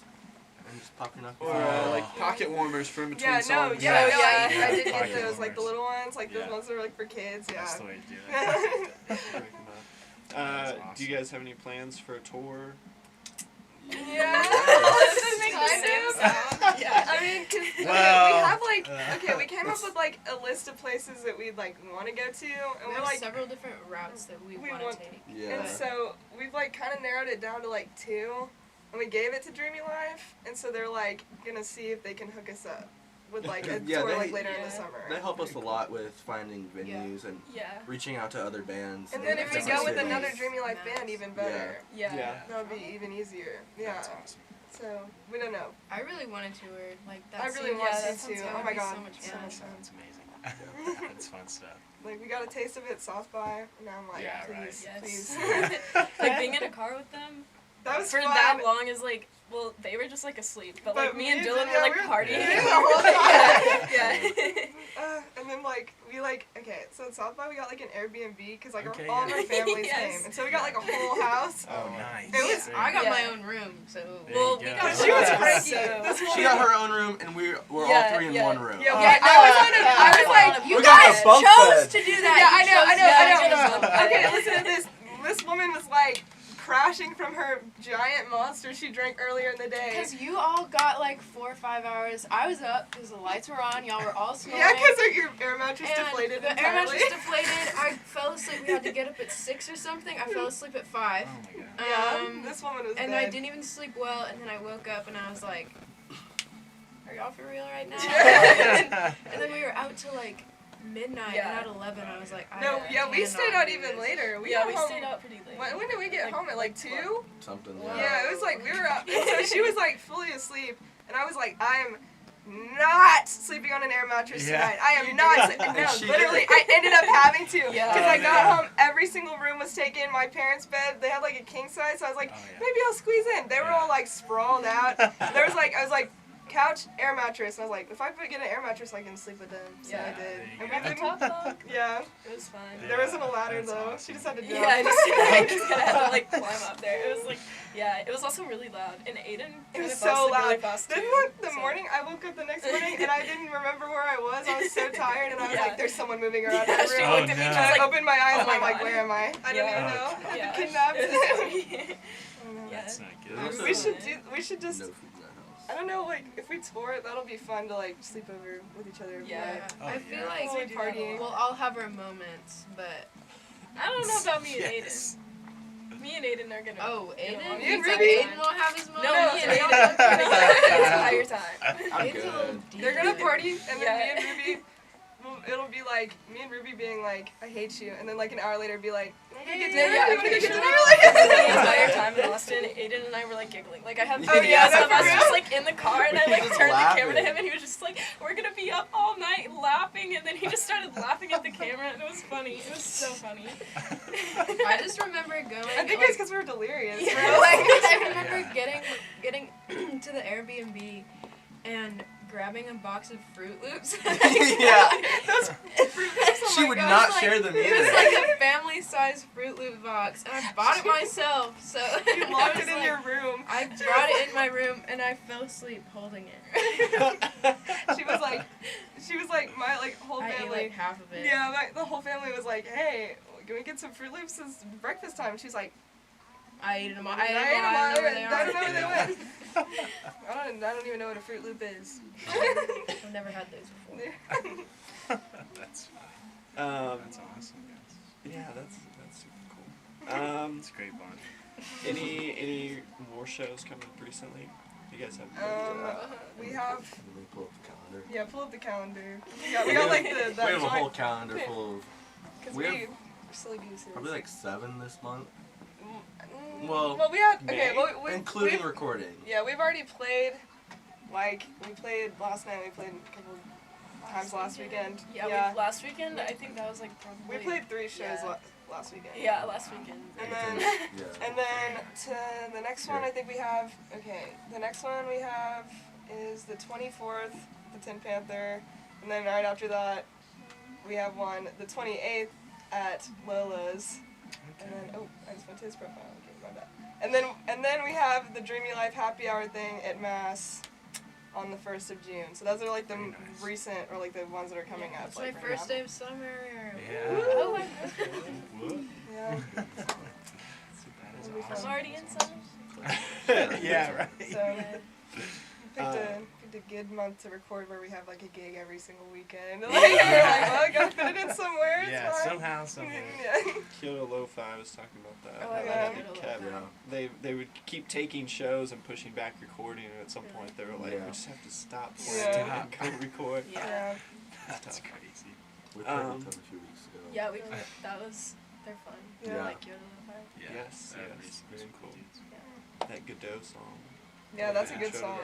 Speaker 2: and just pop your knuckles.
Speaker 1: Or
Speaker 2: out.
Speaker 1: like pocket warmers for in between
Speaker 4: Yeah, no,
Speaker 1: songs.
Speaker 4: yeah,
Speaker 5: Yeah.
Speaker 4: no, I
Speaker 5: Yeah.
Speaker 4: did get
Speaker 5: Pocket
Speaker 4: those, like the
Speaker 5: warmers.
Speaker 4: little ones, like those
Speaker 5: Yeah.
Speaker 4: ones that are like for kids.
Speaker 5: That's
Speaker 4: Yeah.
Speaker 5: the way to do it. That's
Speaker 1: Do
Speaker 5: awesome.
Speaker 1: you guys have any plans for a tour?
Speaker 4: Yeah.
Speaker 7: Kind of.
Speaker 4: Yeah. I mean, 'cause, okay,
Speaker 5: Well,
Speaker 4: we have like,
Speaker 5: uh,
Speaker 4: okay, we came up with like a list of places that we'd like want to go to, and
Speaker 6: We
Speaker 4: we're
Speaker 6: have
Speaker 4: like,
Speaker 6: several different routes that we want
Speaker 4: want-
Speaker 6: to take.
Speaker 2: Yeah.
Speaker 4: and so we've like kind of narrowed it down to like 2, and we gave it to Dreamy Life, and so they're like gonna see if they can hook us up with like a
Speaker 2: Yeah,
Speaker 4: tour
Speaker 2: they-
Speaker 4: like later in the
Speaker 7: yeah.
Speaker 4: summer.
Speaker 2: They help us a lot with finding venues and
Speaker 7: Yeah.
Speaker 2: reaching out to other bands.
Speaker 4: And
Speaker 2: in
Speaker 4: then if we
Speaker 2: different
Speaker 4: go with
Speaker 2: cities.
Speaker 4: another Dreamy Life band, even better.
Speaker 7: Yeah.
Speaker 1: Yeah.
Speaker 4: That would be even easier. Yeah.
Speaker 5: That's awesome.
Speaker 4: So we don't know.
Speaker 6: I really want to tour. Like that.
Speaker 4: I really
Speaker 6: seems-
Speaker 4: want
Speaker 7: yeah,
Speaker 4: to
Speaker 7: that
Speaker 4: too.
Speaker 7: sounds
Speaker 4: Oh
Speaker 6: gonna
Speaker 4: my
Speaker 6: be
Speaker 4: god,
Speaker 6: so much
Speaker 4: so
Speaker 6: fun.
Speaker 4: much fun.
Speaker 5: That's amazing. That's fun stuff.
Speaker 4: Like we got a taste of it South by, and now I'm like,
Speaker 5: Yeah,
Speaker 4: please,
Speaker 5: right.
Speaker 7: Yes.
Speaker 4: please.
Speaker 7: Like being in a car with them
Speaker 4: That was
Speaker 7: for
Speaker 4: fun.
Speaker 7: that long is like, well, they were just like asleep, but like
Speaker 4: But
Speaker 7: me and
Speaker 4: me
Speaker 7: Dylan
Speaker 4: and-
Speaker 7: were
Speaker 4: yeah,
Speaker 7: like
Speaker 4: we were-
Speaker 7: partying.
Speaker 5: Yeah.
Speaker 4: the whole time.
Speaker 7: Yeah.
Speaker 4: And then like we like okay, so at South by we got like an Airbnb because like
Speaker 5: Okay,
Speaker 4: all of
Speaker 5: yeah.
Speaker 4: our families
Speaker 7: Yes.
Speaker 4: came, and so we got like a whole house.
Speaker 5: Oh, nice.
Speaker 4: It was-
Speaker 5: Very
Speaker 6: I got
Speaker 5: nice.
Speaker 6: my
Speaker 7: Yeah.
Speaker 6: own room, so.
Speaker 5: There
Speaker 7: Well,
Speaker 5: you
Speaker 7: we
Speaker 5: go.
Speaker 7: got
Speaker 4: She was
Speaker 7: Yeah.
Speaker 4: crazy.
Speaker 7: So-
Speaker 4: This
Speaker 2: She
Speaker 4: woman-
Speaker 2: got her own room, and we're
Speaker 7: Yeah,
Speaker 2: all 3 in
Speaker 7: yeah.
Speaker 2: one room.
Speaker 4: Yeah,
Speaker 6: Yeah,
Speaker 4: I was on a, I was like,
Speaker 6: You
Speaker 2: We got
Speaker 6: guys
Speaker 2: a bunk
Speaker 6: chose
Speaker 2: bed.
Speaker 6: to do that.
Speaker 4: yeah, I
Speaker 6: You
Speaker 4: know, I
Speaker 6: chose
Speaker 4: know,
Speaker 6: to
Speaker 4: I
Speaker 6: do
Speaker 4: know.
Speaker 6: that.
Speaker 4: Okay, listen to this. This woman was like crashing from her giant monster she drank earlier in the day.
Speaker 6: Because you all got like 4 or 5 hours. I was up because the lights were on. Y'all were all snoring.
Speaker 4: Yeah, because your air mattress
Speaker 6: and
Speaker 4: deflated
Speaker 6: the air
Speaker 4: entirely.
Speaker 6: mattress deflated. I fell asleep. We had to get up at 6 or something. I fell asleep at 5.
Speaker 5: Oh my god.
Speaker 4: Yeah, this woman was
Speaker 6: And
Speaker 4: dead.
Speaker 6: I didn't even sleep well. And then I woke up and I was like, "Are y'all for real right now?" And then we were out till like midnight.
Speaker 7: Yeah.
Speaker 6: And at 11, I was like,
Speaker 4: No, yeah, we
Speaker 6: cannot
Speaker 4: stayed out
Speaker 6: do
Speaker 4: even
Speaker 6: this.
Speaker 4: later. We
Speaker 7: Yeah,
Speaker 4: got
Speaker 7: we
Speaker 4: home.
Speaker 7: stayed out pretty late.
Speaker 4: When did we get
Speaker 7: Like-
Speaker 4: home? At like 2?
Speaker 2: Something.
Speaker 6: Wow.
Speaker 4: Yeah, it was like we were up. So she was like fully asleep, and I was like, I am not sleeping on an air mattress
Speaker 5: Yeah.
Speaker 4: tonight. I am not.
Speaker 2: And
Speaker 4: No,
Speaker 2: she
Speaker 4: literally,
Speaker 2: did.
Speaker 4: I ended up having to because
Speaker 7: Yeah.
Speaker 4: I got
Speaker 5: Yeah.
Speaker 4: home. Every single room was taken. My parents' bed, they had like a king size, so I was like,
Speaker 5: Oh, yeah.
Speaker 4: maybe I'll squeeze in. They were
Speaker 5: Yeah.
Speaker 4: all like sprawled out. There was like, I was like, couch, air mattress. And I was like, if I get an air mattress, I can sleep with them. So
Speaker 7: Yeah.
Speaker 4: I did.
Speaker 5: There you
Speaker 4: And
Speaker 5: go.
Speaker 4: we
Speaker 7: On the
Speaker 4: didn't.
Speaker 7: top bunk.
Speaker 4: Yeah,
Speaker 7: It was fun.
Speaker 5: Yeah.
Speaker 4: there wasn't a ladder
Speaker 5: that's
Speaker 4: though.
Speaker 5: awesome.
Speaker 4: She just had to jump.
Speaker 7: Yeah, I just kind of had to like climb up there. It was like, yeah, it was also really loud. And Aiden
Speaker 4: It
Speaker 7: kinda
Speaker 4: was
Speaker 7: fell
Speaker 4: so
Speaker 7: asleep really
Speaker 4: loud.
Speaker 7: fast
Speaker 4: Then
Speaker 7: too,
Speaker 4: look, the
Speaker 7: so-
Speaker 4: morning I woke up the next morning and I didn't remember where I was. I was so tired and I was
Speaker 7: Yeah.
Speaker 4: like, "There's someone moving around
Speaker 7: Yeah,
Speaker 4: in the
Speaker 7: she
Speaker 4: room."
Speaker 5: Oh,
Speaker 7: looked at me and
Speaker 5: no.
Speaker 7: she was
Speaker 4: I
Speaker 7: like,
Speaker 4: opened my eyes
Speaker 7: "Oh
Speaker 4: and
Speaker 7: my
Speaker 4: I'm like,
Speaker 7: God."
Speaker 4: "Where am I? I don't
Speaker 7: Yeah.
Speaker 4: even know.
Speaker 5: Okay.
Speaker 4: I've
Speaker 7: Yeah.
Speaker 4: been kidnapped."
Speaker 7: It was funny.
Speaker 4: I don't know.
Speaker 7: Yeah.
Speaker 5: That's not good.
Speaker 2: Also-
Speaker 4: We should do. We should just.
Speaker 2: No food in that house.
Speaker 4: I don't know, like, if we tour, that'll be fun to, like, sleep over with each other.
Speaker 7: Yeah.
Speaker 5: Oh,
Speaker 6: I feel
Speaker 5: yeah.
Speaker 6: like
Speaker 4: We do that a lot.
Speaker 6: we'll all have our moments, but
Speaker 7: I don't know about me and
Speaker 5: Yes.
Speaker 7: Aiden. Me and Aiden are gonna.
Speaker 6: oh,
Speaker 7: get
Speaker 6: Aiden,
Speaker 7: along.
Speaker 4: Me and
Speaker 6: you think
Speaker 4: Ruby?
Speaker 6: Aiden will have his moments?
Speaker 7: No, me and Aiden are gonna get the entire time.
Speaker 2: I'm
Speaker 6: Aiden's a little
Speaker 2: good.
Speaker 4: They're gonna
Speaker 6: deep.
Speaker 4: party, and then
Speaker 7: Yeah.
Speaker 4: me and Ruby, it'll be like, me and Ruby being like, I hate you, and then like an hour later be like,
Speaker 6: Hey,
Speaker 4: get
Speaker 7: Yeah,
Speaker 4: dinner?
Speaker 7: yeah,
Speaker 4: You wanna get
Speaker 7: the
Speaker 4: dinner?
Speaker 7: entire time in Austin, Aiden and I were like giggling. Like I had
Speaker 2: Oh, yeah,
Speaker 7: videos of
Speaker 4: for
Speaker 7: us
Speaker 4: real?
Speaker 7: just like in the car, and I
Speaker 2: We
Speaker 7: like
Speaker 2: just
Speaker 7: turned the camera to
Speaker 2: laughing.
Speaker 7: him, and he was just like, "We're gonna be up all night laughing," and then he just started laughing at the camera, and it was funny. It was so funny.
Speaker 6: I just remember going.
Speaker 4: I think it's because we were delirious.
Speaker 7: Yeah.
Speaker 4: bro.
Speaker 6: Like, I remember
Speaker 5: Yeah.
Speaker 6: getting to the Airbnb and grabbing a box of Fruit Loops.
Speaker 2: Yeah.
Speaker 4: Those Fruit Loops, oh
Speaker 2: She
Speaker 4: my
Speaker 2: would
Speaker 4: gosh.
Speaker 2: not
Speaker 6: like-
Speaker 2: share them
Speaker 6: It was
Speaker 2: either.
Speaker 6: like a family-sized Fruit Loop box, and I bought it myself. So
Speaker 4: You locked
Speaker 6: was
Speaker 4: it in
Speaker 6: like-
Speaker 4: your room.
Speaker 6: I brought it in my room, and I fell asleep holding it.
Speaker 4: She was like, my like whole
Speaker 6: I ate
Speaker 4: family.
Speaker 6: like half of it.
Speaker 4: Yeah, the whole family was like, hey, can we get some Fruit Loops? It's breakfast time. She's like,
Speaker 6: I ate them all.
Speaker 4: I
Speaker 6: I
Speaker 4: ate
Speaker 6: ate them all. I don't know where they
Speaker 4: I don't know
Speaker 6: are.
Speaker 4: where they went. I don't even know what a Fruit Loop is.
Speaker 6: I've never had those before.
Speaker 5: That's funny.
Speaker 1: That's
Speaker 5: That's awesome, guys.
Speaker 1: yeah, that's super cool.
Speaker 5: It's a great bond.
Speaker 1: Any more shows coming up recently? You guys have?
Speaker 4: We have,
Speaker 2: Let me pull up the calendar.
Speaker 4: yeah, pull up the calendar. We got like the, that
Speaker 2: We have a whole
Speaker 4: joint-
Speaker 2: calendar full of
Speaker 4: Cause
Speaker 2: we
Speaker 4: we,
Speaker 2: have
Speaker 4: we're silly gooses.
Speaker 2: probably like 7 this month,
Speaker 4: well,
Speaker 2: well,
Speaker 4: we had, okay,
Speaker 1: May?
Speaker 4: well,
Speaker 2: including
Speaker 4: we've,
Speaker 2: recording.
Speaker 4: yeah, we've already played, like, we played last night, we played a couple times last weekend.
Speaker 7: Yeah, last weekend I think that was like probably.
Speaker 4: We played 3 shows
Speaker 7: Yeah.
Speaker 4: last weekend.
Speaker 7: Yeah, last weekend.
Speaker 4: And then,
Speaker 2: Yeah.
Speaker 4: and then to the next one, I think we have, okay, the next one we have is the 24th, the Tin Panther, and then right after that, we have one, the 28th at Lola's, and then, oh, I just went to his profile, okay, my bad. And then we have the Dreamy Life Happy Hour thing at Mass on the 1st of June. So those are like the
Speaker 5: Very nice.
Speaker 4: recent, or like the ones that are coming up.
Speaker 6: It's my
Speaker 4: like, right
Speaker 6: first
Speaker 4: now.
Speaker 6: day of summer.
Speaker 5: Yeah.
Speaker 6: Oh my
Speaker 5: Whoop.
Speaker 4: Yeah.
Speaker 5: That is
Speaker 4: It'll be fun.
Speaker 7: I'm
Speaker 5: awesome.
Speaker 7: already in summer.
Speaker 5: Yeah, right.
Speaker 4: So picked a good month to record where we have like a gig every single weekend. Like, we're like, well, I gotta fit it in somewhere. It's
Speaker 5: Yeah,
Speaker 4: fine.
Speaker 5: somehow, somewhere.
Speaker 4: Yeah.
Speaker 1: Kyoto Lo-Fi was talking about that.
Speaker 7: Oh, I
Speaker 4: Yeah.
Speaker 7: love Kyoto
Speaker 1: Kept-
Speaker 2: Lo-Fi.
Speaker 1: They would keep taking shows and pushing back recording, and at some point they were like,
Speaker 2: Yeah.
Speaker 1: we just have to stop
Speaker 4: Yeah.
Speaker 1: playing and go record.
Speaker 7: Yeah.
Speaker 4: Yeah.
Speaker 5: That's crazy.
Speaker 2: We played with
Speaker 1: Um,
Speaker 2: them a few weeks ago.
Speaker 7: Yeah, that was. They're fun.
Speaker 4: Yeah.
Speaker 7: I like Kyoto Lo-Fi.
Speaker 5: Yeah.
Speaker 1: Yes,
Speaker 5: that
Speaker 1: yes,
Speaker 5: is
Speaker 1: very
Speaker 5: super
Speaker 1: cool.
Speaker 5: dudes.
Speaker 1: That Godot song.
Speaker 4: Yeah, that's a good
Speaker 1: Intro
Speaker 4: song.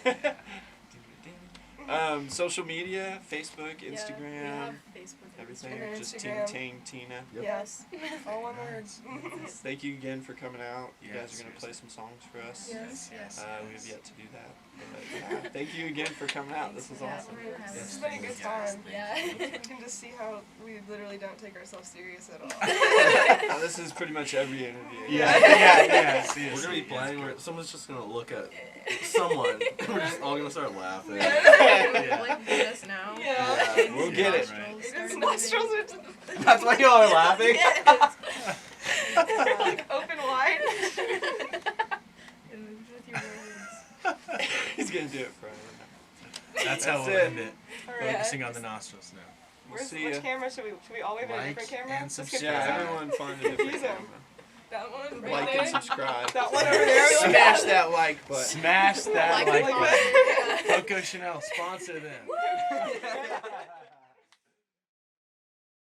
Speaker 1: to that song. Social media, Facebook,
Speaker 7: Yeah, we
Speaker 1: Instagram,
Speaker 7: have Facebook. and
Speaker 1: everything.
Speaker 4: And
Speaker 1: Just
Speaker 4: Instagram.
Speaker 1: Ting Tang Tina.
Speaker 2: Yep.
Speaker 4: Yes. All one word.
Speaker 1: Thank you again for coming out. You
Speaker 5: Yeah,
Speaker 1: guys are gonna play
Speaker 5: seriously.
Speaker 1: some songs for us.
Speaker 4: Yes.
Speaker 5: Yes.
Speaker 1: We have yet to do that. But, yeah, thank you again for coming out. This was
Speaker 6: Yeah,
Speaker 1: awesome.
Speaker 6: we're having
Speaker 4: This has
Speaker 6: fun.
Speaker 4: been a good time.
Speaker 7: Yeah.
Speaker 4: You can just see how we literally don't take ourselves serious at all.
Speaker 1: This is pretty much every interview.
Speaker 5: Yeah, yeah.
Speaker 2: We're
Speaker 5: Seriously,
Speaker 2: gonna be
Speaker 5: yeah,
Speaker 2: playing
Speaker 5: it's
Speaker 2: where
Speaker 5: cool.
Speaker 2: someone's just gonna look at someone and we're just all gonna start laughing.
Speaker 6: Like this now.
Speaker 4: Yeah.
Speaker 2: Yeah.
Speaker 1: We'll get it.
Speaker 6: Nostrils
Speaker 4: His
Speaker 6: start
Speaker 4: nostrils
Speaker 6: moving.
Speaker 4: are
Speaker 2: That's why y'all are laughing.
Speaker 4: like open wide.
Speaker 6: It moves with your words.
Speaker 1: He's gonna do it forever now.
Speaker 5: That's how
Speaker 1: That's
Speaker 5: we'll
Speaker 1: it.
Speaker 5: end it.
Speaker 4: Alright.
Speaker 5: Focusing on the nostrils now.
Speaker 1: We'll see
Speaker 4: Which
Speaker 1: ya.
Speaker 4: camera should we all wave at a
Speaker 5: Like
Speaker 4: different camera?
Speaker 5: and
Speaker 4: Let's
Speaker 5: subscribe.
Speaker 4: get
Speaker 1: Yeah,
Speaker 4: this out.
Speaker 1: everyone find a different
Speaker 4: Confuse 'em.
Speaker 1: camera.
Speaker 7: That one right
Speaker 1: Like
Speaker 7: there.
Speaker 1: and subscribe.
Speaker 4: That one over there.
Speaker 1: Smash that like button.
Speaker 5: Smash that
Speaker 6: Like
Speaker 5: like
Speaker 6: the
Speaker 5: button.
Speaker 7: Yeah.
Speaker 5: Coco Chanel, sponsor them.